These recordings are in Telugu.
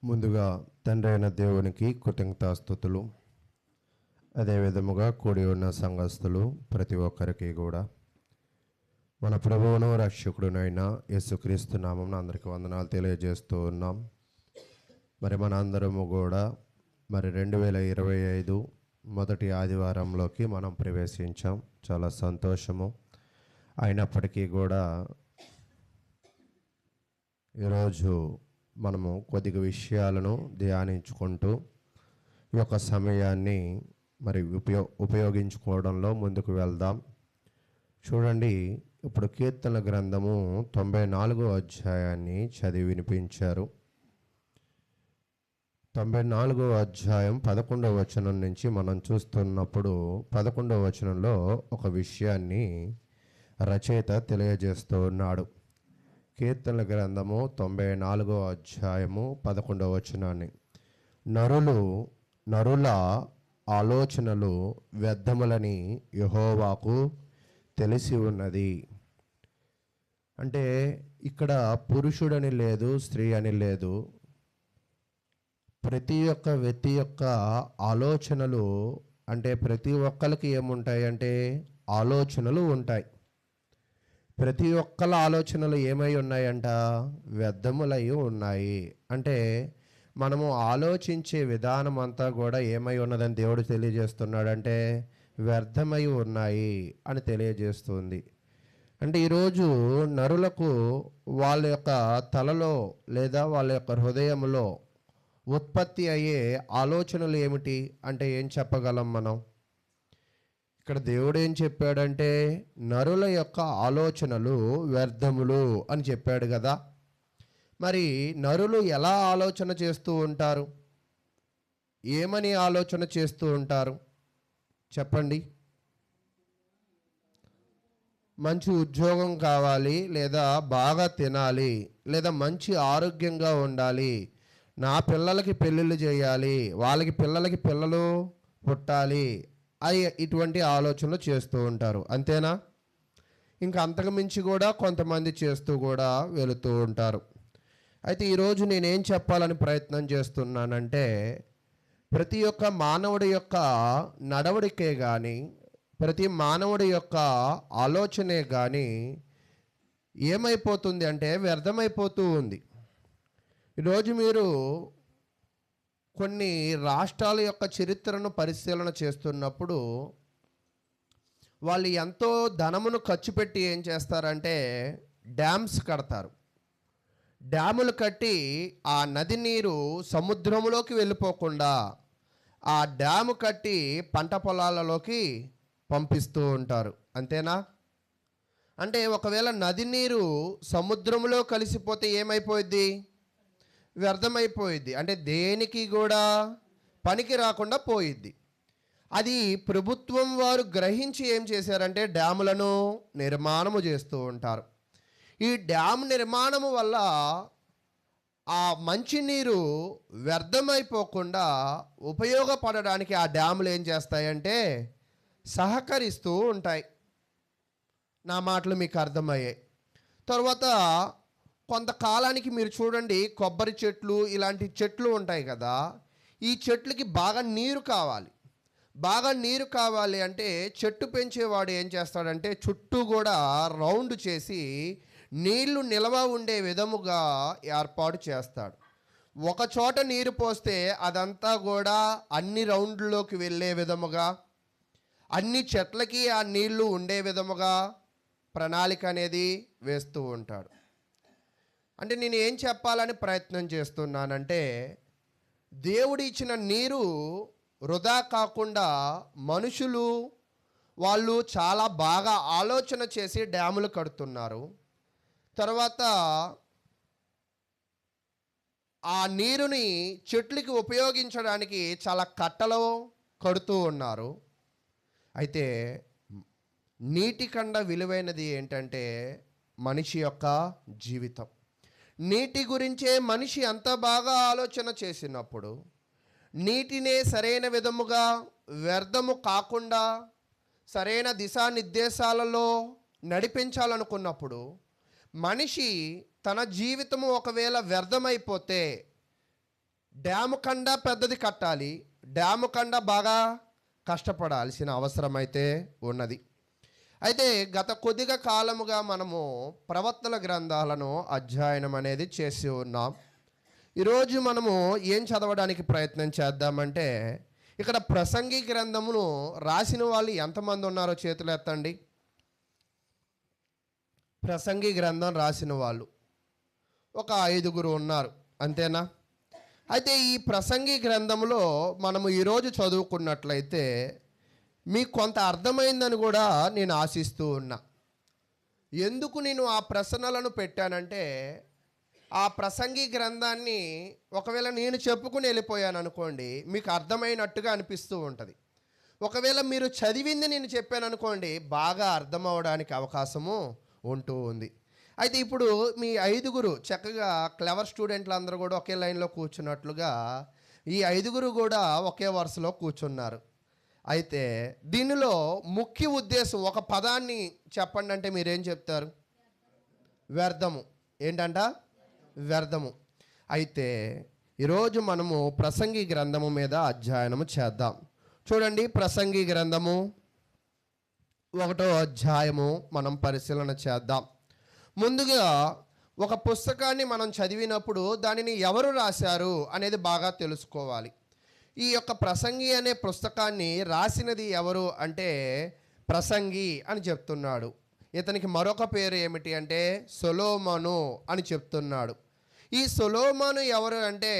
ముందుగా తండ్రి అయిన దేవునికి కృతజ్ఞతాస్తుతులు. అదేవిధముగా కూడి ఉన్న సంఘస్థులు ప్రతి ఒక్కరికి కూడా మన ప్రభువును రక్షకుడునైన యేసుక్రీస్తు నామమున అందరికీ వందనాలు తెలియజేస్తూ ఉన్నాం. మన అందరము కూడా 2025 మొదటి ఆదివారంలోకి మనం ప్రవేశించాం. చాలా సంతోషము. అయినప్పటికీ కూడా ఈరోజు మనము కొద్దిగా విషయాలను ధ్యానించుకుంటూ ఈ యొక్క సమయాన్ని ఉపయోగించుకోవడంలో ముందుకు వెళ్దాం. చూడండి, ఇప్పుడు కీర్తన గ్రంథము 94వ అధ్యాయాన్ని చదివి వినిపించారు. 94వ అధ్యాయం 11వ వచనం నుంచి మనం చూస్తున్నప్పుడు 11వ వచనంలో ఒక విషయాన్ని రచయిత తెలియజేస్తూ ఉన్నాడు. కీర్తనల గ్రంథము 94వ అధ్యాయము 11వ వచనాన్ని, నరుల ఆలోచనలు వ్యర్థములని యెహోవాకు తెలిసి ఉన్నది. అంటే ఇక్కడ పురుషుడని లేదు, స్త్రీ అని లేదు. ప్రతి ఒక్క వ్యక్తి యొక్క ఆలోచనలు, అంటే ప్రతి ఒక్కరికి ఏముంటాయి అంటే ఆలోచనలు ఉంటాయి. ప్రతి ఒక్కళ్ళ ఆలోచనలు ఏమై ఉన్నాయంట? వ్యర్థములై ఉన్నాయి. అంటే మనము ఆలోచించే విధానం అంతా కూడా ఏమై ఉన్నదని దేవుడు తెలియజేస్తున్నాడంటే వ్యర్థమై ఉన్నాయి అని తెలియజేస్తుంది. అంటే ఈరోజు నరులకు వాళ్ళ యొక్క తలలో లేదా వాళ్ళ యొక్క హృదయంలో ఉత్పత్తి అయ్యే ఆలోచనలు ఏమిటి అంటే ఏం చెప్పగలం మనం? ఇక్కడ దేవుడు ఏం చెప్పాడంటే నరుల యొక్క ఆలోచనలు వ్యర్థములు అని చెప్పాడు కదా. మరి నరులు ఎలా ఆలోచన చేస్తూ ఉంటారు? ఏమని ఆలోచన చేస్తూ ఉంటారు చెప్పండి? మంచి ఉద్యోగం కావాలి, లేదా బాగా తినాలి, లేదా మంచి ఆరోగ్యంగా ఉండాలి, నా పిల్లలకి పెళ్ళిళ్ళు చేయాలి, వాళ్ళకి పిల్లలకి పిల్లలు పుట్టాలి, ఇటువంటి ఆలోచనలు చేస్తూ ఉంటారు. అంతేనా? ఇంకా అంతకుమించి కూడా కొంతమంది చేస్తూ కూడా వెళుతూ ఉంటారు. అయితే ఈరోజు నేనేం చెప్పాలని ప్రయత్నం చేస్తున్నానంటే ప్రతి ఒక్క మానవుడి యొక్క నడవడికే కానీ, ప్రతి మానవుడి యొక్క ఆలోచనే కానీ ఏమైపోతుంది అంటే వ్యర్థమైపోతూ ఉంది. ఈరోజు మీరు కొన్ని రాష్ట్రాల యొక్క చరిత్రను పరిశీలన చేస్తున్నప్పుడు వాళ్ళు ఎంతో ధనమును ఖర్చు పెట్టి ఏం చేస్తారంటే డ్యామ్స్ కడతారు. డ్యాములు కట్టి ఆ నది నీరు సముద్రంలోకి వెళ్ళిపోకుండా ఆ డ్యాము కట్టి పంట పొలాలలోకి పంపిస్తూ ఉంటారు. అంతేనా? అంటే ఒకవేళ నది నీరు సముద్రంలో కలిసిపోతే ఏమైపోయింది? వ్యర్థమైపోయిద్ది. అంటే దేనికి కూడా పనికి రాకుండా పోయిద్ది. అది ప్రభుత్వం వారు గ్రహించి ఏం చేశారంటే డ్యాములను నిర్మాణము చేస్తూ ఉంటారు. ఈ డ్యామ్ నిర్మాణము వల్ల ఆ మంచినీరు వ్యర్థమైపోకుండా ఉపయోగపడడానికి ఆ డ్యాములు ఏం చేస్తాయంటే సహకరిస్తూ ఉంటాయి. నా మాటలు మీకు అర్థమయ్యాయి. తర్వాత కొంతకాలానికి మీరు చూడండి, కొబ్బరి చెట్లు ఇలాంటి చెట్లు ఉంటాయి కదా, ఈ చెట్లకి బాగా నీరు కావాలి. బాగా నీరు కావాలి అంటే చెట్టు పెంచేవాడు ఏం చేస్తాడంటే చుట్టూ కూడా రౌండ్ చేసి నీళ్లు నిల్వ ఉండే విధముగా ఏర్పాటు చేస్తాడు. ఒక చోట నీరు పోస్తే అదంతా కూడా అన్ని రౌండ్లోకి వెళ్ళే విధముగా, అన్ని చెట్లకి ఆ నీళ్లు ఉండే విధముగా ప్రణాళిక అనేది వేస్తూ ఉంటాడు. అంటే నేను ఏం చెప్పాలని ప్రయత్నం చేస్తున్నానంటే దేవుడు ఇచ్చిన నీరు వృధా కాకుండా మనుషులు వాళ్ళు చాలా బాగా ఆలోచన చేసి డ్యాములు కడుతున్నారు. తర్వాత ఆ నీరుని చెట్లకి ఉపయోగించడానికి చాలా కట్టలు కడుతూ ఉన్నారు. అయితే నీటి కన్నా విలువైనది ఏంటంటే మనిషి యొక్క జీవితం. నీటి గురించే మనిషి అంత బాగా ఆలోచన చేసినప్పుడు, నీటినే సరైన విధముగా వ్యర్థము కాకుండా సరైన దిశానిర్దేశాలలో నడిపించాలనుకున్నప్పుడు, మనిషి తన జీవితము ఒకవేళ వ్యర్థమైపోతే డ్యాము కన్నా పెద్దది కట్టాలి, డ్యాము కన్నా బాగా కష్టపడాల్సిన అవసరం అయితే ఉన్నది. అయితే గత కొద్దిగా కాలముగా మనము ప్రవక్తల గ్రంథాలను అధ్యయనం అనేది చేసి ఉన్నాం. ఈరోజు మనము ఏం చదవడానికి ప్రయత్నం చేద్దామంటే, ఇక్కడ ప్రసంగి గ్రంథమును రాసిన వాళ్ళు ఎంతమంది ఉన్నారో చేతులు ఎత్తండి. ప్రసంగి గ్రంథం రాసిన వాళ్ళు ఒక 5గురు ఉన్నారు, అంతేనా? అయితే ఈ ప్రసంగి గ్రంథంలో మనము ఈరోజు చదువుకున్నట్లయితే మీకు కొంత అర్థమైందని కూడా నేను ఆశిస్తూ ఉన్నా. ఎందుకు నేను ఆ ప్రశ్నలను పెట్టానంటే, ఆ ప్రసంగి గ్రంథాన్ని ఒకవేళ నేను చెప్పుకుని వెళ్ళిపోయాను అనుకోండి, మీకు అర్థమైనట్టుగా అనిపిస్తూ ఉంటుంది. ఒకవేళ మీరు చదివింది నేను చెప్పాను అనుకోండి, బాగా అర్థం అవడానికి అవకాశము ఉంటూ ఉంది. అయితే ఇప్పుడు మీ 5గురు చక్కగా క్లెవర్ స్టూడెంట్లు అందరూ కూడా ఒకే లైన్లో కూర్చున్నట్లుగా ఈ 5గురు కూడా ఒకే వరుసలో కూర్చున్నారు. అయితే దీనిలో ముఖ్య ఉద్దేశం, ఒక పదాన్ని చెప్పండి అంటే మీరేం చెప్తారు? వ్యర్థము. ఏంటంట? వ్యర్థము. అయితే ఈరోజు మనము ప్రసంగి గ్రంథము మీద అధ్యయనము చేద్దాం. చూడండి, ప్రసంగి గ్రంథము 1వ అధ్యాయము మనం పరిశీలన చేద్దాం. ముందుగా ఒక పుస్తకాన్ని మనం చదివినప్పుడు దానిని ఎవరు రాశారు అనేది బాగా తెలుసుకోవాలి. ఈ యొక్క ప్రసంగి అనే పుస్తకాన్ని రాసినది ఎవరు అంటే ప్రసంగి అని చెప్తున్నాడు. ఇతనికి మరొక పేరు ఏమిటి అంటే సొలొమోను అని చెప్తున్నాడు. ఈ సొలొమోను ఎవరు అంటే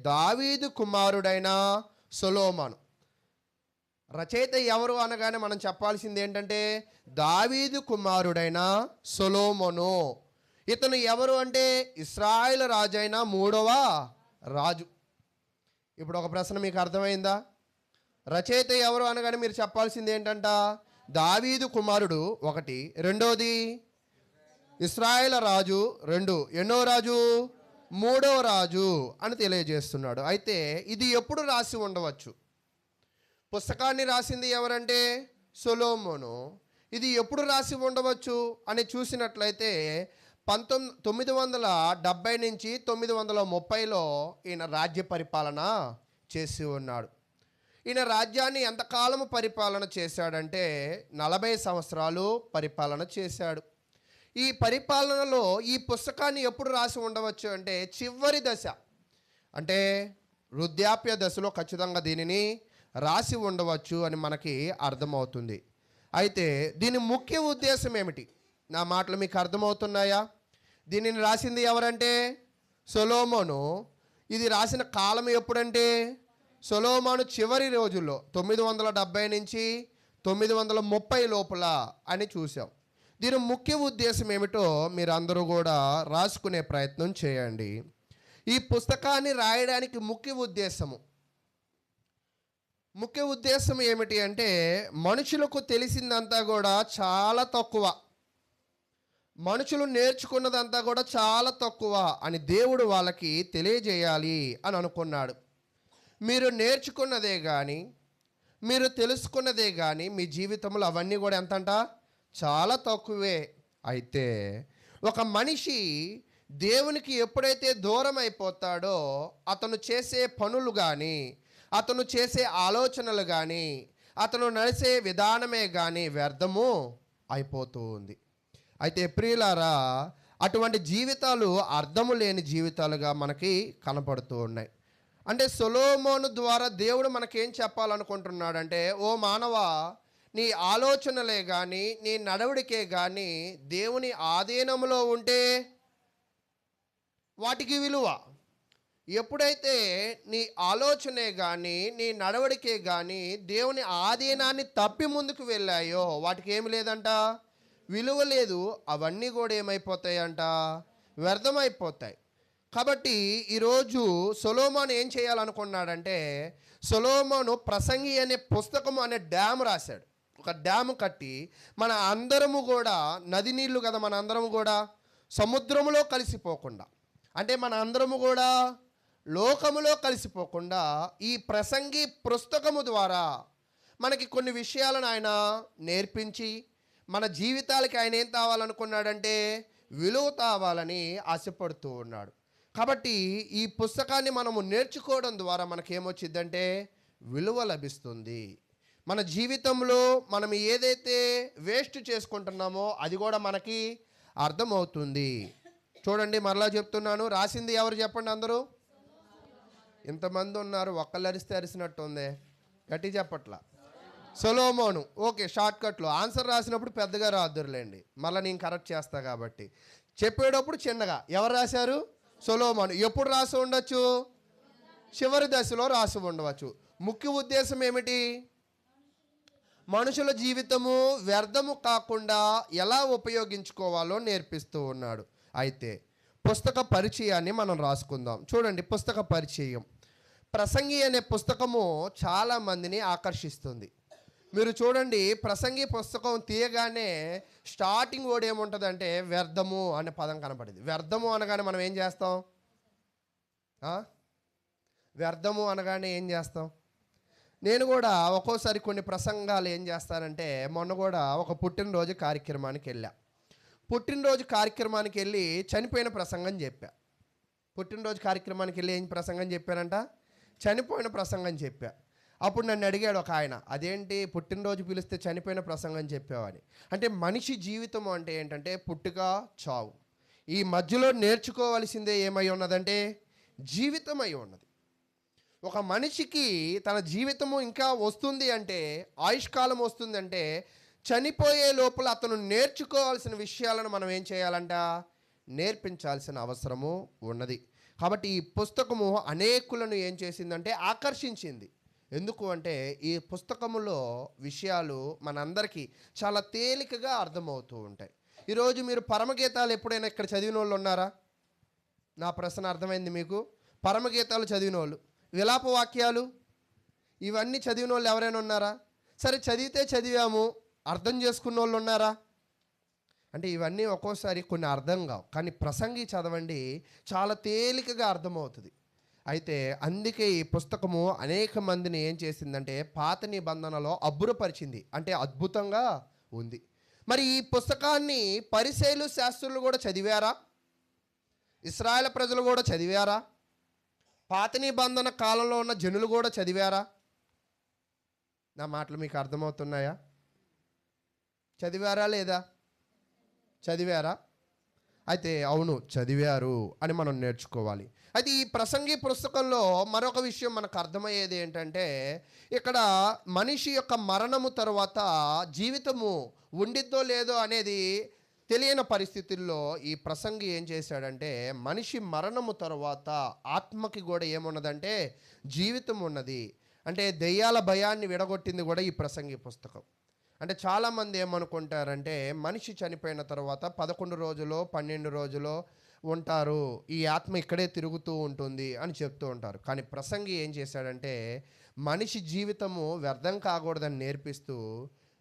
దావీదు కుమారుడైన సొలొమోను. రచయిత ఎవరు అనగానే మనం చెప్పాల్సింది ఏంటంటే దావీదు కుమారుడైన సొలొమోను. ఇతను ఎవరు అంటే ఇశ్రాయేల్ రాజైన 3వ రాజు. ఇప్పుడు ఒక ప్రశ్న మీకు అర్థమైందా? రచయిత ఎవరు అనగానే మీరు చెప్పాల్సింది ఏంటంట? దావీదు కుమారుడు 1, రెండోది ఇశ్రాయేల్ రాజు 2, ఎన్నో రాజు? 3వ రాజు అని తెలియజేస్తున్నాడు. అయితే ఇది ఎప్పుడు రాసి ఉండవచ్చు? పుస్తకాన్ని రాసింది ఎవరంటే సొలొమోను. ఇది ఎప్పుడు రాసి ఉండవచ్చు అని చూసినట్లయితే 970 నుంచి 930లో ఈయన రాజ్య పరిపాలన చేసి ఉన్నాడు. ఈయన రాజ్యాన్ని ఎంతకాలము పరిపాలన చేశాడంటే 40 సంవత్సరాలు పరిపాలన చేశాడు. ఈ పరిపాలనలో ఈ పుస్తకాన్ని ఎప్పుడు రాసి ఉండవచ్చు అంటే చివరి దశ, అంటే వృద్ధాప్య దశలో ఖచ్చితంగా దీనిని రాసి ఉండవచ్చు అని మనకి అర్థమవుతుంది. అయితే దీని ముఖ్య ఉద్దేశం ఏమిటి? నా మాటలు మీకు అర్థమవుతున్నాయా? దీనిని రాసింది ఎవరంటే సొలొమోను. ఇది రాసిన కాలం ఎప్పుడంటే సొలొమోను చివరి రోజుల్లో 970 నుంచి 930 లోపల అని చూసాం. దీని ముఖ్య ఉద్దేశం ఏమిటో మీరు అందరూ కూడా రాసుకునే ప్రయత్నం చేయండి. ఈ పుస్తకాన్ని రాయడానికి ముఖ్య ఉద్దేశం ఏమిటి అంటే మనుషులకు తెలిసిందంతా కూడా చాలా తక్కువ, మనుషులు నేర్చుకున్నదంతా కూడా చాలా తక్కువ అని దేవుడు వాళ్ళకి తెలియజేయాలి అని అనుకున్నాడు. మీరు నేర్చుకున్నదే కానీ, మీరు తెలుసుకున్నదే కానీ మీ జీవితంలో అవన్నీ కూడా ఎంతంట? చాలా తక్కువే. అయితే ఒక మనిషి దేవునికి ఎప్పుడైతే దూరం అయిపోతాడో అతను చేసే పనులు కానీ, అతను చేసే ఆలోచనలు కానీ, అతను నడిచే విధానమే కానీ వ్యర్థము అయిపోతూ ఉంది. అయితే ప్రియులారా, అటువంటి జీవితాలు అర్థము లేని జీవితాలుగా మనకి కనపడుతూ ఉన్నాయి. అంటే సొలొమోను ద్వారా దేవుడు మనకేం చెప్పాలనుకుంటున్నాడంటే, ఓ మానవా, నీ ఆలోచనలే కానీ నీ నడవడికే కానీ దేవుని ఆధీనంలో ఉంటే వాటికి విలువ. ఎప్పుడైతే నీ ఆలోచనే కానీ నీ నడవడికే కానీ దేవుని ఆధీనాన్ని తప్పి ముందుకు వెళ్ళాయో వాటికి ఏమి లేదంట, విలువ లేదు. అవన్నీ కూడా ఏమైపోతాయంట? వ్యర్థమైపోతాయి. కాబట్టి ఈరోజు సొలొమోను ఏం చేయాలనుకున్నాడంటే, సొలొమోను ప్రసంగి అనే పుస్తకం అనే డ్యామ్ రాశాడు. ఒక డ్యాము కట్టి మన అందరము కూడా, నది నీళ్ళు కదా మన అందరము కూడా, సముద్రములో కలిసిపోకుండా, అంటే మన అందరము కూడా లోకములో కలిసిపోకుండా ఈ ప్రసంగి పుస్తకము ద్వారా మనకి కొన్ని విషయాలను ఆయన నేర్పించి మన జీవితాలకి ఆయన ఏం తావాలనుకున్నాడంటే విలువ తావాలని ఆశపడుతూ ఉన్నాడు. కాబట్టి ఈ పుస్తకాన్ని మనము నేర్చుకోవడం ద్వారా మనకేమొచ్చిందంటే విలువ లభిస్తుంది. మన జీవితంలో మనం ఏదైతే వేస్ట్ చేసుకుంటున్నామో అది కూడా మనకి అర్థమవుతుంది. చూడండి, మరలా చెప్తున్నాను, రాసింది ఎవరు చెప్పండి అందరూ? ఇంతమంది ఉన్నారు, ఒక్కళ్ళు అరిస్తే అరిసినట్టు ఉంది, గట్టి చెప్పట్లా. సొలొమోను. ఓకే, షార్ట్కట్లో ఆన్సర్ రాసినప్పుడు పెద్దగా రాదురులేండి, మళ్ళీ నేను కరెక్ట్ చేస్తా కాబట్టి. చెప్పేటప్పుడు చిన్నగా. ఎవరు రాశారు? సొలొమోను. ఎప్పుడు రాసి ఉండొచ్చు? చివరి దశలో రాసి ఉండవచ్చు. ముఖ్య ఉద్దేశం ఏమిటి? మనుషుల జీవితము వ్యర్థము కాకుండా ఎలా ఉపయోగించుకోవాలో నేర్పిస్తూ ఉన్నాడు. అయితే పుస్తక పరిచయాన్ని మనం రాసుకుందాం. చూడండి, పుస్తక పరిచయం. ప్రసంగి అనే పుస్తకము చాలామందిని ఆకర్షిస్తుంది. మీరు చూడండి, ప్రసంగి పుస్తకం తీయగానే స్టార్టింగ్ వర్డ్ ఏముంటుందంటే వ్యర్థము అనే పదం కనపడింది. వ్యర్థము అనగానే మనం ఏం చేస్తాం? వ్యర్థము అనగానే ఏం చేస్తాం? నేను కూడా ఒక్కోసారి కొన్ని ప్రసంగాలు ఏం చేస్తానంటే, మొన్న కూడా ఒక పుట్టినరోజు కార్యక్రమానికి వెళ్ళా. పుట్టినరోజు కార్యక్రమానికి వెళ్ళి చనిపోయిన ప్రసంగం చెప్పా. పుట్టినరోజు కార్యక్రమానికి వెళ్ళి ఏం ప్రసంగం చెప్పానంట? చనిపోయిన ప్రసంగం చెప్పా. అప్పుడు నన్ను అడిగాడు ఒక ఆయన, అదేంటి పుట్టినరోజు పిలిస్తే చనిపోయిన ప్రసంగం చెప్పావని. అంటే మనిషి జీవితం అంటే ఏంటంటే పుట్టుక, చావు. ఈ మధ్యలో నేర్చుకోవాల్సిందే ఏమై ఉన్నదంటే జీవితం అయి ఉన్నది. ఒక మనిషికి తన జీవితము ఇంకా వస్తుంది అంటే, ఆయుష్కాలం వస్తుంది అంటే, చనిపోయే లోపల అతను నేర్చుకోవాల్సిన విషయాలను మనం ఏం చేయాలంట? నేర్పించాల్సిన అవసరము ఉన్నది. కాబట్టి ఈ పుస్తకము అనేకులను ఏం చేసిందంటే ఆకర్షించింది. ఎందుకు అంటే ఈ పుస్తకములో విషయాలు మనందరికీ చాలా తేలికగా అర్థమవుతూ ఉంటాయి. ఈరోజు మీరు పరమగీతాలు ఎప్పుడైనా ఇక్కడ చదివిన వాళ్ళు ఉన్నారా? నా ప్రశ్న అర్థమైంది మీకు? పరమగీతాలు చదివిన వాళ్ళు, విలాప వాక్యాలు, ఇవన్నీ చదివిన వాళ్ళు ఎవరైనా ఉన్నారా? సరే, చదివితే చదివాము, అర్థం చేసుకున్న వాళ్ళు ఉన్నారా? అంటే ఇవన్నీ ఒక్కోసారి కొన్ని అర్థం కావు, కానీ ప్రసంగి చదవండి, చాలా తేలికగా అర్థమవుతుంది. అయితే అందుకే ఈ పుస్తకము అనేక మందిని ఏం చేసిందంటే పాత నిబంధనలో అబ్బురపరిచింది, అంటే అద్భుతంగా ఉంది. మరి ఈ పుస్తకాన్ని పరిసయ్యులు, శాస్త్రులు కూడా చదివారా? ఇశ్రాయేలు ప్రజలు కూడా చదివారా? పాత నిబంధన కాలంలో ఉన్న జనులు కూడా చదివారా? నా మాటలు మీకు అర్థమవుతున్నాయా? చదివారా లేదా? చదివారా? అయితే అవును, చదివారు అని మనం నేర్చుకోవాలి. అయితే ఈ ప్రసంగి పుస్తకంలో మరొక విషయం మనకు అర్థమయ్యేది ఏంటంటే, ఇక్కడ మనిషి యొక్క మరణము తరువాత జీవితము ఉండిద్దో లేదో అనేది తెలియని పరిస్థితుల్లో ఈ ప్రసంగి ఏం చేశాడంటే, మనిషి మరణము తరువాత ఆత్మకి కూడా ఏమున్నదంటే జీవితం ఉన్నది. అంటే దెయ్యాల భయాన్ని విడగొట్టింది కూడా ఈ ప్రసంగి పుస్తకం. అంటే చాలామంది ఏమనుకుంటారంటే, మనిషి చనిపోయిన తర్వాత 11 రోజులో 12 రోజులో ఉంటారు, ఈ ఆత్మ ఇక్కడే తిరుగుతూ ఉంటుంది అని చెప్తూ ఉంటారు. కానీ ప్రసంగి ఏం చేశాడంటే, మనిషి జీవితము వ్యర్థం కాకూడదని నేర్పిస్తూ,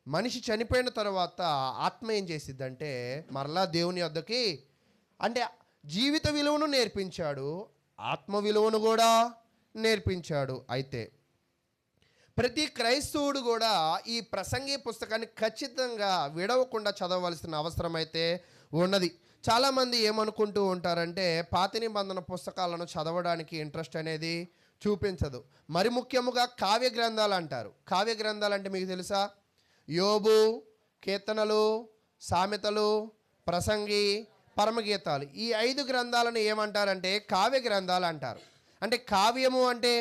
మనిషి చనిపోయిన తర్వాత ఆత్మ ఏం చేసిద్దంటే మరలా దేవుని వద్దకి, అంటే జీవిత విలువను నేర్పించాడు, ఆత్మ విలువను కూడా నేర్పించాడు. అయితే ప్రతి క్రైస్తవుడు కూడా ఈ ప్రసంగి పుస్తకాన్ని ఖచ్చితంగా విడవకుండా చదవవలసిన అవసరం అయితే ఉన్నది. చాలామంది ఏమనుకుంటూ ఉంటారంటే, పాత నిబంధన పుస్తకాలను చదవడానికి ఇంట్రెస్ట్ అనేది చూపించదు. మరి ముఖ్యముగా కావ్య గ్రంథాలు అంటారు. కావ్య గ్రంథాలు అంటే మీకు తెలుసా? యోబు, కీర్తనలు, సామెతలు, ప్రసంగి, పరమగీతాలు, ఈ 5 గ్రంథాలను ఏమంటారంటే కావ్య గ్రంథాలు అంటారు. అంటే కావ్యము అంటే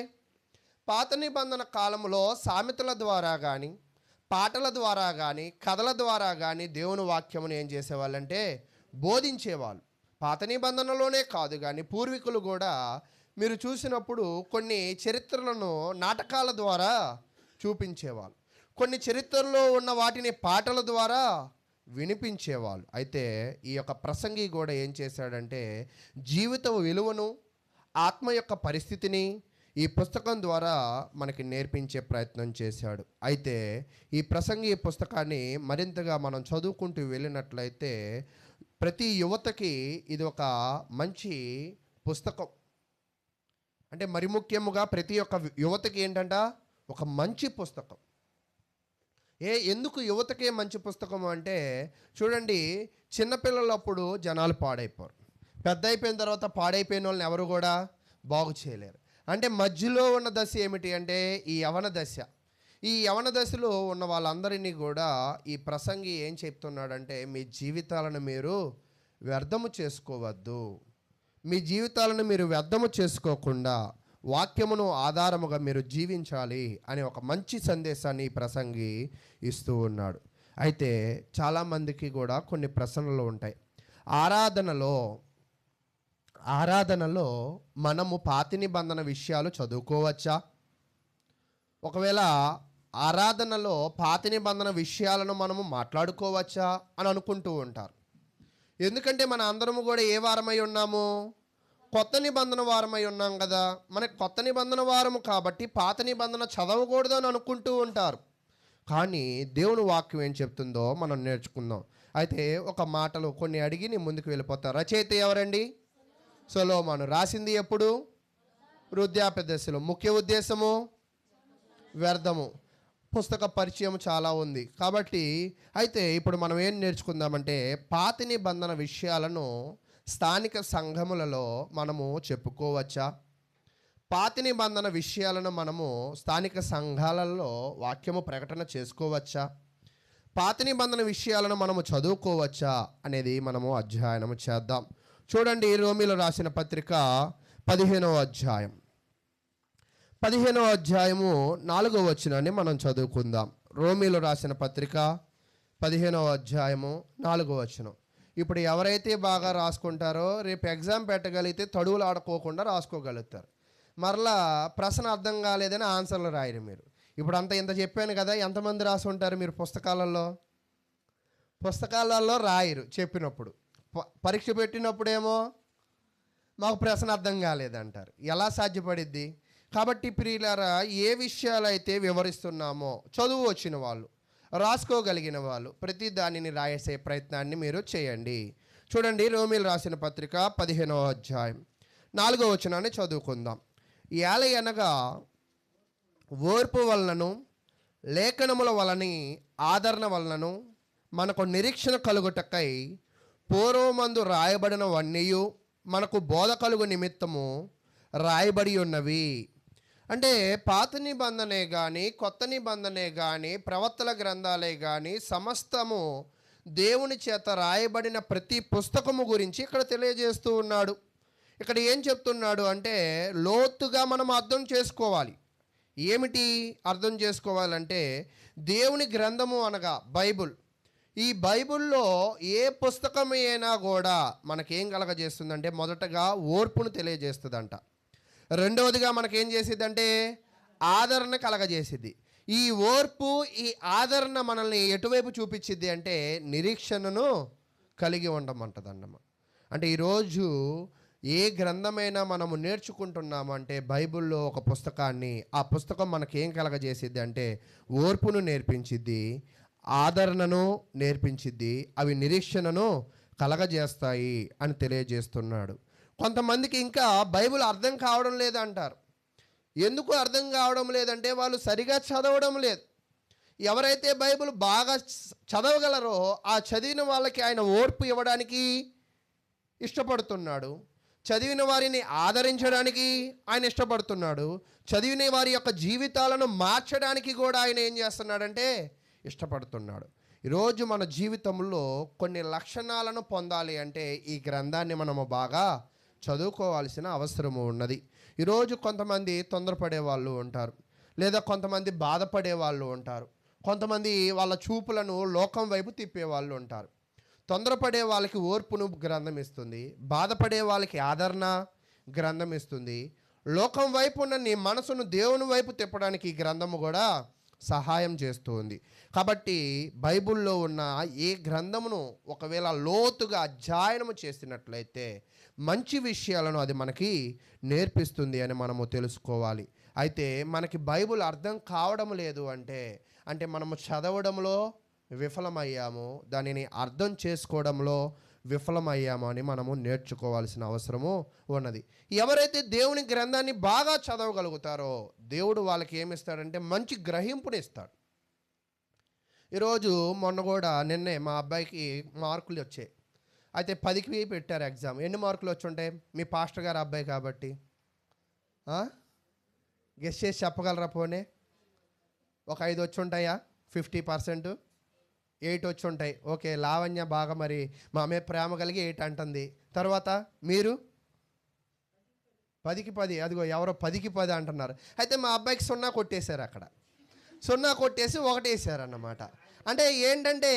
పాత నిబంధన కాలంలో సామెతల ద్వారా కానీ, పాటల ద్వారా కానీ, కథల ద్వారా కానీ దేవుని వాక్యమును ఏం చేసేవాళ్ళంటే బోధించేవాళ్ళు. పాత నిబంధనలోనే కాదు కానీ పూర్వీకులు కూడా మీరు చూసినప్పుడు కొన్ని చరిత్రలను నాటకాల ద్వారా చూపించేవాళ్ళు, కొన్ని చరిత్రలో ఉన్న వాటిని పాటల ద్వారా వినిపించేవాళ్ళు. అయితే ఈ యొక్క ప్రసంగి కూడా ఏం చేశాడంటే జీవిత విలువను, ఆత్మ యొక్క పరిస్థితిని ఈ పుస్తకం ద్వారా మనకి నేర్పించే ప్రయత్నం చేశాడు. అయితే ఈ ప్రసంగి పుస్తకాన్ని మరింతగా మనం చదువుకుంటూ వెళ్ళినట్లయితే ప్రతి యువతకి ఇది ఒక మంచి పుస్తకం. అంటే మరి ముఖ్యముగా ప్రతి ఒక్క యువతకి ఏంటంట ఒక మంచి పుస్తకం. ఎందుకు యువతకే మంచి పుస్తకం అంటే, చూడండి, చిన్నపిల్లలప్పుడు జనాలు పాడైపోరు, పెద్ద అయిపోయిన తర్వాత పాడైపోయిన వాళ్ళని ఎవరు కూడా బాగు చేయలేరు. అంటే మధ్యలో ఉన్న దశ ఏమిటి అంటే ఈ యవన దశ. ఈ యవన దశలో ఉన్న వాళ్ళందరినీ కూడా ఈ ప్రసంగి ఏం చెప్తున్నాడంటే, మీ జీవితాలను మీరు వ్యర్థము చేసుకోవద్దు. మీ జీవితాలను మీరు వ్యర్థము చేసుకోకుండా వాక్యమును ఆధారముగా మీరు జీవించాలి అనే ఒక మంచి సందేశాన్ని ఈ ప్రసంగి ఇస్తూ ఉన్నాడు. అయితే చాలామందికి కూడా కొన్ని ప్రశ్నలు ఉంటాయి. ఆరాధనలో మనము పాత నిబంధన విషయాలు చదువుకోవచ్చా? ఒకవేళ ఆరాధనలో పాత నిబంధన విషయాలను మనము మాట్లాడుకోవచ్చా అని అనుకుంటూ ఉంటారు. ఎందుకంటే మన అందరము కూడా ఏ వారమై ఉన్నాము? కొత్త నిబంధన వారమై ఉన్నాం కదా. మనకి కొత్త నిబంధన వారము కాబట్టి పాత నిబంధన చదవకూడదు అని అనుకుంటూ ఉంటారు. కానీ దేవుని వాక్యం ఏం చెప్తుందో మనం నేర్చుకుందాం. అయితే ఒక మాటలు కొన్ని అడిగి నేను ముందుకు వెళ్ళిపోతాను. రచయిత ఎవరండి? సొలొమోను. రాసింది ఎప్పుడు? వృద్ధాప్య దశలో. ముఖ్య ఉద్దేశము వ్యర్థము. పుస్తక పరిచయం చాలా ఉంది కాబట్టి, అయితే ఇప్పుడు మనం ఏం నేర్చుకుందామంటే, పాత నిబంధన విషయాలను స్థానిక సంఘములలో మనము చెప్పుకోవచ్చా? పాత నిబంధన విషయాలను మనము స్థానిక సంఘాలలో వాక్యము ప్రకటన చేసుకోవచ్చా? పాత నిబంధన విషయాలను మనము చదువుకోవచ్చా అనేది మనము అధ్యయనం చేద్దాం. చూడండి, రోమీయులకు రాసిన పత్రిక 15వ అధ్యాయం 4వ వచనాన్ని మనం చదువుకుందాం. రోమీయులకు రాసిన పత్రిక 15వ అధ్యాయము 4వ వచనం. ఇప్పుడు ఎవరైతే బాగా రాసుకుంటారో రేపు ఎగ్జామ్ పెట్టగలిగితే తడువులు ఆడుకోకుండా రాసుకోగలుగుతారు. మరలా ప్రశ్న అర్థం కాలేదని ఆన్సర్లు రాయరు మీరు. ఇప్పుడు ఇంత చెప్పాను కదా, ఎంతమంది రాసి ఉంటారు మీరు? పుస్తకాలలో రాయరు. చెప్పినప్పుడు పరీక్ష పెట్టినప్పుడేమో మాకు ప్రశ్న అర్థం కాలేదంటారు. ఎలా సాధ్యపడిద్ది? కాబట్టి ప్రియులారా, ఏ విషయాలైతే వివరిస్తున్నామో చదువు వచ్చిన వాళ్ళు, రాసుకోగలిగిన వాళ్ళు ప్రతి దానిని రాసే ప్రయత్నాన్ని మీరు చేయండి. చూడండి, రోమీయులకు రాసిన పత్రిక 15వ అధ్యాయం 4వ వచనాన్ని చదువుకుందాం. ఏలయనగా ఓర్పు వలనను లేఖనముల వలని ఆదరణ వలనను మనకు నిరీక్షణ కలుగుటకై పూర్వమందు రాయబడినవన్నీయు మనకు బోధ కలుగు నిమిత్తము రాయబడి ఉన్నవి. అంటే పాత నిబంధనే కానీ కొత్త నిబంధనే కానీ ప్రవక్తల గ్రంథాలే కానీ సమస్తము దేవుని చేత రాయబడిన ప్రతి పుస్తకము గురించి ఇక్కడ తెలియజేస్తూ ఉన్నాడు. ఇక్కడ ఏం చెప్తున్నాడు అంటే, లోతుగా మనం అర్థం చేసుకోవాలి. ఏమిటి అర్థం చేసుకోవాలంటే, దేవుని గ్రంథము అనగా బైబుల్. ఈ బైబుల్లో ఏ పుస్తకమైనా కూడా మనకేం కలగజేస్తుందంటే, మొదటగా ఓర్పును తెలియజేస్తుందంట. రెండవదిగా మనకేం చేసిద్దంటే ఆదరణ కలగజేసిద్ది. ఈ ఓర్పు, ఈ ఆదరణ మనల్ని ఎటువైపు చూపించిద్ది అంటే నిరీక్షణను కలిగి ఉండమంటదన్నమాట. అంటే ఈరోజు ఏ గ్రంథమైనా మనము నేర్చుకుంటున్నామంటే బైబిల్లో ఒక పుస్తకాన్ని, ఆ పుస్తకం మనకేం కలగజేసిద్ది అంటే ఓర్పును నేర్పించిద్ది, ఆదరణను నేర్పించిద్ది, అవి నిరీక్షణను కలగజేస్తాయి అని తెలియజేస్తున్నాడు. కొంతమందికి ఇంకా బైబిల్ అర్థం కావడం లేదంటారు. ఎందుకు అర్థం కావడం లేదంటే వాళ్ళు సరిగా చదవడం లేదు. ఎవరైతే బైబిల్ బాగా చదవగలరో ఆ చదివిన వాళ్ళకి ఆయన ఓర్పు ఇవ్వడానికి ఇష్టపడుతున్నాడు. చదివిన వారిని ఆదరించడానికి ఆయన ఇష్టపడుతున్నాడు. చదివిన వారి యొక్క జీవితాలను మార్చడానికి కూడా ఆయన ఏం చేస్తున్నాడంటే ఇష్టపడుతున్నాడు. ఈరోజు మన జీవితంలో కొన్ని లక్షణాలను పొందాలి అంటే ఈ గ్రంథాన్ని మనము బాగా చదువుకోవాల్సిన అవసరము ఉన్నది. ఈరోజు కొంతమంది తొందరపడే వాళ్ళు ఉంటారు, లేదా కొంతమంది బాధపడే వాళ్ళు ఉంటారు, కొంతమంది వాళ్ళ చూపులను లోకం వైపు తిప్పేవాళ్ళు ఉంటారు. తొందరపడే వాళ్ళకి ఓర్పును గ్రంథం ఇస్తుంది, బాధపడే వాళ్ళకి ఆదరణ గ్రంథం ఇస్తుంది. లోకం వైపు ఉన్న నీ మనసును దేవుని వైపు తిప్పడానికి ఈ గ్రంథము కూడా సహాయం చేస్తుంది. కాబట్టి బైబిల్లో ఉన్న ఏ గ్రంథమును ఒకవేళ లోతుగా అధ్యయనము చేసినట్లయితే మంచి విషయాలను అది మనకి నేర్పిస్తుంది అని మనము తెలుసుకోవాలి. అయితే మనకి బైబిల్ అర్థం కావడం లేదు అంటే మనము చదవడంలో విఫలమయ్యాము, దానిని అర్థం చేసుకోవడంలో విఫలమయ్యాము అని మనము నేర్చుకోవాల్సిన అవసరము ఉన్నది. ఎవరైతే దేవుని గ్రంథాన్ని బాగా చదవగలుగుతారో దేవుడు వాళ్ళకి ఏమిస్తాడంటే మంచి గ్రహింపుని ఇస్తాడు. ఈరోజు మొన్న కూడా నిన్నే మా అబ్బాయికి మార్కులు వచ్చాయి. అయితే 10కి పెట్టారు ఎగ్జామ్. ఎన్ని మార్కులు వచ్చి ఉంటాయి? మీ పాస్టర్ గారు అబ్బాయి కాబట్టి గెస్ చేసి చెప్పగలరా? పోనీ ఒక 5 వచ్చి ఉంటాయా? 50%. 8 వచ్చి ఉంటాయి. ఓకే, లావణ్య బాగా మరి మా అమ్మే ప్రేమ కలిగి 8 అంటుంది. తర్వాత మీరు 10కి 10. అదిగో ఎవరో 10కి 10 అంటున్నారు. అయితే మా అబ్బాయికి 0 కొట్టేశారు. అక్కడ 0 కొట్టేసి 1 వేసారన్నమాట. అంటే ఏంటంటే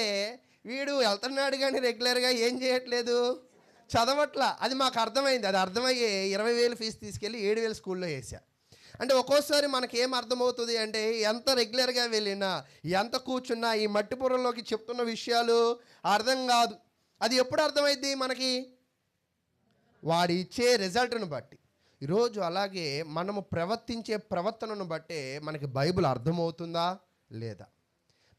వీడు వెళ్తున్నాడు కానీ రెగ్యులర్గా ఏం చేయట్లేదు, చదవట్లా. అది మాకు అర్థమైంది. అది అర్థమయ్యే 20,000 ఫీజు తీసుకెళ్ళి 7,000 స్కూల్లో వేసా. అంటే ఒక్కోసారి మనకేం అర్థమవుతుంది అంటే ఎంత రెగ్యులర్గా వెళ్ళినా ఎంత కూర్చున్నా ఈ మట్టిపురంలోకి చెప్తున్న విషయాలు అర్థం కాదు. అది ఎప్పుడు అర్థమైంది మనకి? వాడు ఇచ్చే రిజల్ట్ను బట్టి. ఈరోజు అలాగే మనము ప్రవర్తించే ప్రవర్తనను బట్టే మనకి బైబిల్ అర్థమవుతుందా లేదా,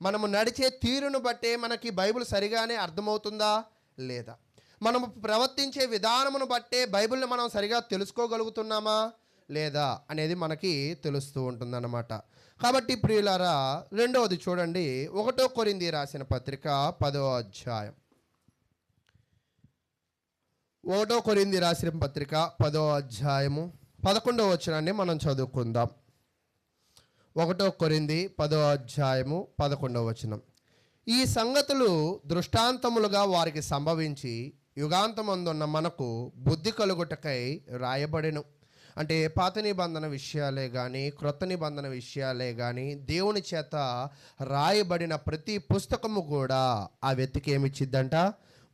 మనము నడిచే తీరును బట్టే మనకి బైబిల్ సరిగానే అర్థమవుతుందా లేదా, మనము ప్రవర్తించే విధానమును బట్టే బైబిల్ని మనం సరిగా తెలుసుకోగలుగుతున్నామా లేదా అనేది మనకి తెలుస్తూ ఉంటుందన్నమాట. కాబట్టి ప్రియులారా, రెండవది చూడండి, 1 కొరింథీ రాసిన పత్రిక 10వ అధ్యాయం. 1 కొరింథీ రాసిన పత్రిక 10వ అధ్యాయము 11వ వచనాన్ని మనం చదువుకుందాం. 1 కొరింథీ 10వ అధ్యాయము 11వ వచనం. ఈ సంగతులు దృష్టాంతములుగా వారికి సంభవించి యుగాంతమందున్న మనకు బుద్ధి కలుగుటకై రాయబడెను. అంటే పాత నిబంధన విషయాలే కానీ క్రొత్త నిబంధన విషయాలే కానీ దేవుని చేత రాయబడిన ప్రతి పుస్తకము కూడా ఆ వ్యక్తికి ఏమిచ్చిద్దంట?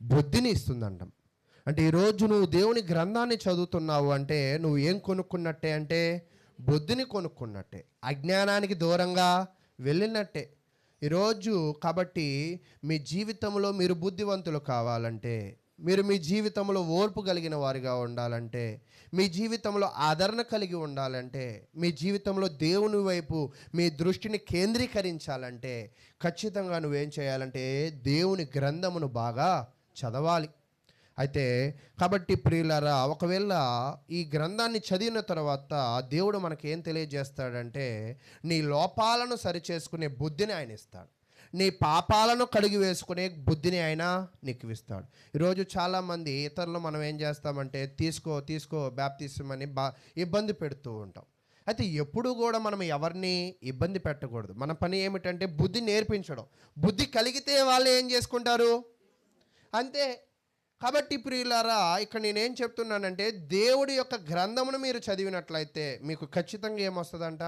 బుద్ధిని ఇస్తుందంట. అంటే ఈరోజు నువ్వు దేవుని గ్రంథాన్ని చదువుతున్నావు అంటే నువ్వు ఏం కొనుక్కున్నట్టే అంటే బుద్ధిని కొనుక్కున్నట్టే, అజ్ఞానానికి దూరంగా వెళ్ళినట్టే ఈరోజు. కాబట్టి మీ జీవితంలో మీరు బుద్ధివంతులు కావాలంటే, మీరు మీ జీవితంలో ఓర్పు కలిగిన వారిగా ఉండాలంటే, మీ జీవితంలో ఆదరణ కలిగి ఉండాలంటే, మీ జీవితంలో దేవుని వైపు మీ దృష్టిని కేంద్రీకరించాలంటే ఖచ్చితంగా నువ్వేం చేయాలంటే దేవుని గ్రంథమును బాగా చదవాలి. అయితే కాబట్టి ప్రియులారా, ఒకవేళ ఈ గ్రంథాన్ని చదివిన తర్వాత దేవుడు మనకేం తెలియజేస్తాడంటే నీ లోపాలను సరిచేసుకునే బుద్ధిని ఆయన ఇస్తాడు, నీ పాపాలను కడిగి వేసుకునే బుద్ధిని ఆయన నీకు ఇస్తాడు. ఈరోజు చాలామంది ఇతరులు మనం ఏం చేస్తామంటే తీసుకో బాప్తిసం అని ఇబ్బంది పెడుతూ ఉంటాం. అయితే ఎప్పుడు కూడా మనం ఎవరిని ఇబ్బంది పెట్టకూడదు. మన పని ఏమిటంటే బుద్ధి నేర్పించడం. బుద్ధి కలిగితే వాళ్ళు ఏం చేసుకుంటారు అంతే. కాబట్టి ప్రియులారా, ఇక్కడ నేనేం చెప్తున్నానంటే దేవుడి యొక్క గ్రంథమును మీరు చదివినట్లయితే మీకు ఖచ్చితంగా ఏమొస్తుందంట?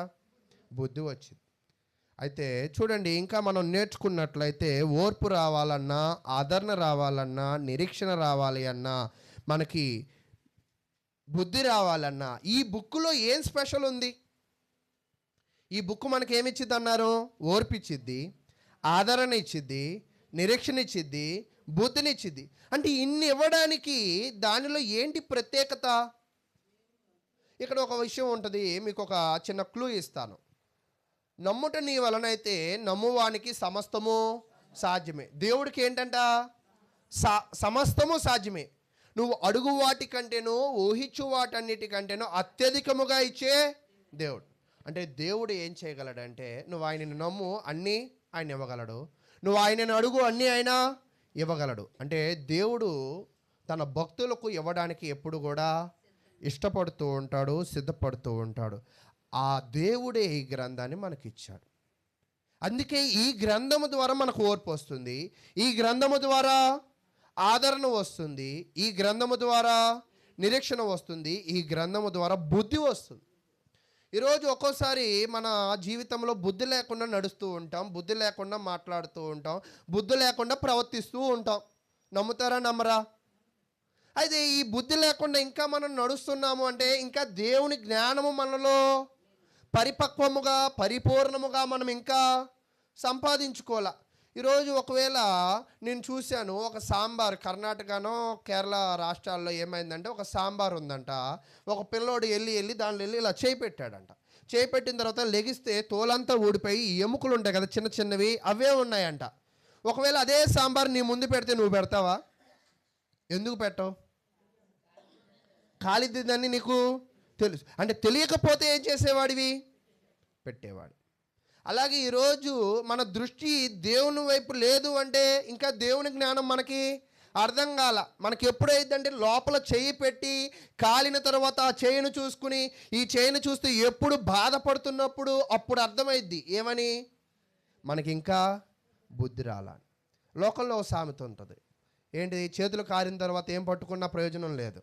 బుద్ధి వచ్చింది. అయితే చూడండి, ఇంకా మనం నేర్చుకున్నట్లయితే ఓర్పు రావాలన్నా, ఆదరణ రావాలన్నా, నిరీక్షణ రావాలి అన్నా, మనకి బుద్ధి రావాలన్నా ఈ బుక్లో ఏం స్పెషల్ ఉంది? ఈ బుక్ మనకి ఏమిచ్చిద్ది అన్నారు? ఓర్పు ఇచ్చిద్ది, ఆదరణ ఇచ్చిద్ది, నిరీక్షణ ఇచ్చిద్ది, బుద్ధినిచ్చిద్ది. అంటే ఇన్ని ఇవ్వడానికి దానిలో ఏంటి ప్రత్యేకత? ఇక్కడ ఒక విషయం ఉంటుంది, మీకు ఒక చిన్న క్లూ ఇస్తాను. నమ్ముట నీ వలనైతే నమ్మువానికి సమస్తము సాధ్యమే. దేవుడికి ఏంటంట? సమస్తము సాధ్యమే. నువ్వు అడుగు వాటికంటేనో ఊహించు వాటన్నిటికంటేనో అత్యధికముగా ఇచ్చే దేవుడు. అంటే దేవుడు ఏం చేయగలడంటే నువ్వు ఆయనను నమ్ము, అన్నీ ఆయన ఇవ్వగలడు. నువ్వు ఆయనను అడుగు, అన్నీ ఆయన ఇవ్వగలడు. అంటే దేవుడు తన భక్తులకు ఇవ్వడానికి ఎప్పుడు కూడా ఇష్టపడుతూ ఉంటాడు, సిద్ధపడుతూ ఉంటాడు. ఆ దేవుడే ఈ గ్రంథాన్ని మనకిచ్చాడు. అందుకే ఈ గ్రంథము ద్వారా మనకు ఓర్పు వస్తుంది, ఈ గ్రంథము ద్వారా ఆదరణ వస్తుంది, ఈ గ్రంథము ద్వారా నిరీక్షణ వస్తుంది, ఈ గ్రంథము ద్వారా బుద్ధి వస్తుంది. ఈరోజు ఒక్కోసారి మన జీవితంలో బుద్ధి లేకుండా నడుస్తూ ఉంటాం, బుద్ధి లేకుండా మాట్లాడుతూ ఉంటాం, బుద్ధి లేకుండా ప్రవర్తిస్తూ ఉంటాం. నమ్ముతారా నమ్మరా? అయితే ఈ బుద్ధి లేకుండా ఇంకా మనం నడుస్తున్నాము అంటే ఇంకా దేవుని జ్ఞానము మనలో పరిపక్వముగా పరిపూర్ణముగా మనం ఇంకా సంపాదించుకోవాల. ఈరోజు ఒకవేళ నేను చూశాను, ఒక సాంబార్ కర్ణాటకనో కేరళ రాష్ట్రాల్లో ఏమైందంటే ఒక సాంబార్ ఉందంట. ఒక పిల్లోడు వెళ్ళి దానిలో ఇలా చేయి పెట్టాడంట. చేయి పెట్టిన తర్వాత లెగిస్తే తోలంతా ఊడిపోయి ఎముకలు ఉంటాయి కదా చిన్న చిన్నవి, అవే ఉన్నాయంట. ఒకవేళ అదే సాంబార్ నీ ముందు పెడితే నువ్వు పెడతావా? ఎందుకు పెట్టవు? కాలిద్దని నీకు తెలుసు. అంటే తెలియకపోతే ఏం చేసేవాడివి? పెట్టేవాడు. అలాగే ఈరోజు మన దృష్టి దేవుని వైపు లేదు అంటే ఇంకా దేవుని జ్ఞానం మనకి అర్థం కాల. మనకి ఎప్పుడైందంటే లోపల చెయ్యి పెట్టి కాలిన తర్వాత ఆ చేయిని చూసుకుని ఈ చేయిని చూస్తే ఎప్పుడు బాధపడుతున్నప్పుడు అప్పుడు అర్థమైద్ది ఏమని, మనకి ఇంకా బుద్ధి రాల. లోకంలో ఒక సామెత ఉంటుంది, ఏంటి, చేతులు కారిన తర్వాత ఏం పట్టుకున్నా ప్రయోజనం లేదు,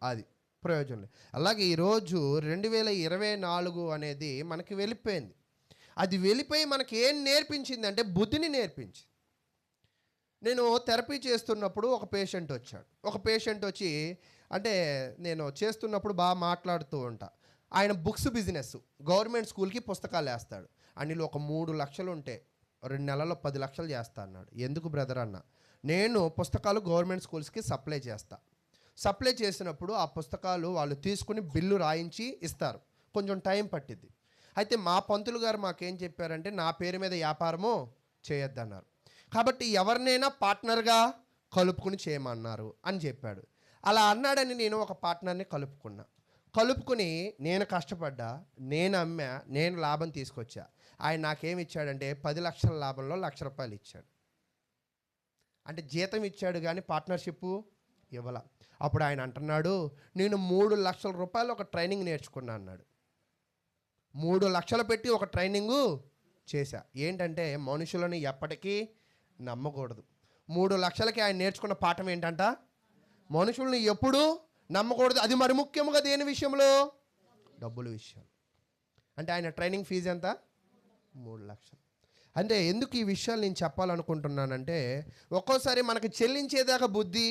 అది ప్రయోజనం లేదు. అలాగే ఈరోజు 2024 అనేది మనకి వెళ్ళిపోయింది. అది వెళ్ళిపోయి మనకి ఏం నేర్పించింది అంటే బుద్ధిని నేర్పించింది. నేను థెరపీ చేస్తున్నప్పుడు ఒక పేషెంట్ వచ్చాడు. ఒక పేషెంట్ వచ్చి, అంటే నేను చేస్తున్నప్పుడు బాగా మాట్లాడుతూ ఉంటా. ఆయన బుక్స్ బిజినెస్, గవర్నమెంట్ స్కూల్కి పుస్తకాలు వేస్తాడు. అందులో ఒక 3 లక్షలు ఉంటే 2 నెలల్లో 10 లక్షలు చేస్తా అన్నాడు. ఎందుకు బ్రదర్ అన్న, నేను పుస్తకాలు గవర్నమెంట్ స్కూల్స్కి సప్లై చేస్తా. సప్లై చేసినప్పుడు ఆ పుస్తకాలు వాళ్ళు తీసుకుని బిల్లు రాయించి ఇస్తారు, కొంచెం టైం పట్టిద్ది. అయితే మా పంతులు గారు మాకేం చెప్పారంటే, నా పేరు మీద వ్యాపారము చేయొద్దన్నారు, కాబట్టి ఎవరినైనా పార్ట్నర్గా కలుపుకుని చేయమన్నారు అని చెప్పాడు. అలా అన్నాడని నేను ఒక పార్ట్నర్ని కలుపుకుని నేను కష్టపడ్డా, నేను అమ్మా, నేను లాభం తీసుకొచ్చా. ఆయన నాకేమి ఇచ్చాడంటే 10 లక్షల లాభంలో ₹1,00,000 ఇచ్చాడు. అంటే జీతం ఇచ్చాడు కానీ పార్ట్నర్షిప్ ఇవ్వాల. అప్పుడు ఆయన అంటున్నాడు, నేను 3 లక్షల రూపాయలు ఒక ట్రైనింగ్ నేర్చుకున్నా అన్నాడు. 3 లక్షలు పెట్టి ఒక ట్రైనింగు చేశా. ఏంటంటే మనుషులను ఎప్పటికీ నమ్మకూడదు. 3 లక్షలకి ఆయన నేర్చుకున్న పాఠం ఏంటంట, మనుషుల్ని ఎప్పుడూ నమ్మకూడదు. అది మరి ముఖ్యంగా దేని విషయంలో, డబ్బుల విషయం. అంటే ఆయన ట్రైనింగ్ ఫీజు ఎంత, 3 లక్షలు. అంటే ఎందుకు ఈ విషయాలు నేను చెప్పాలనుకుంటున్నానంటే, ఒక్కోసారి మనకు చెల్లించేదాకా బుద్ధి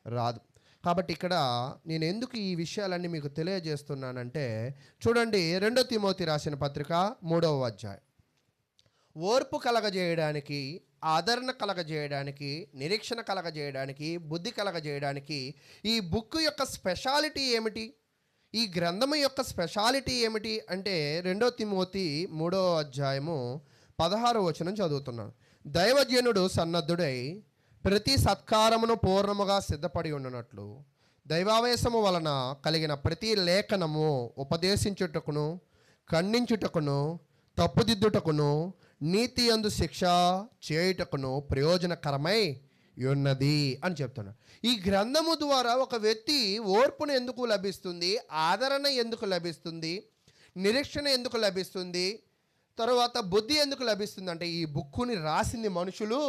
రాదు. కాబట్టి ఇక్కడ నేను ఎందుకు ఈ విషయాలన్నీ మీకు తెలియజేస్తున్నానంటే, చూడండి 2 తిమోతి రాసిన పత్రిక 3వ అధ్యాయం. ఓర్పు కలగజేయడానికి, ఆదరణ కలగజేయడానికి, నిరీక్షణ కలగజేయడానికి, బుద్ధి కలగజేయడానికి ఈ బుక్ యొక్క స్పెషాలిటీ ఏమిటి, ఈ గ్రంథము యొక్క స్పెషాలిటీ ఏమిటి అంటే 2 తిమోతి 3వ అధ్యాయము 16వ వచనం చదువుతున్నాను. దైవజనుడు సన్నద్ధుడై ప్రతి సత్కారమును పూర్ణముగా సిద్ధపడి ఉండునట్లు దైవావేశము వలన కలిగిన ప్రతి లేఖనము ఉపదేశించుటకును, ఖండించుటకును, తప్పుదిద్దుటకును, నీతి యందు శిక్ష చేయుటకును ప్రయోజనకరమై ఉన్నది అని చెప్తున్నాడు. ఈ గ్రంథము ద్వారా ఒక వ్యక్తి ఓర్పును ఎందుకు లభిస్తుంది, ఆదరణ ఎందుకు లభిస్తుంది, నిరీక్షణ ఎందుకు లభిస్తుంది, తర్వాత బుద్ధి ఎందుకు లభిస్తుంది అంటే, ఈ బుక్కుని రాసింది మనుషులు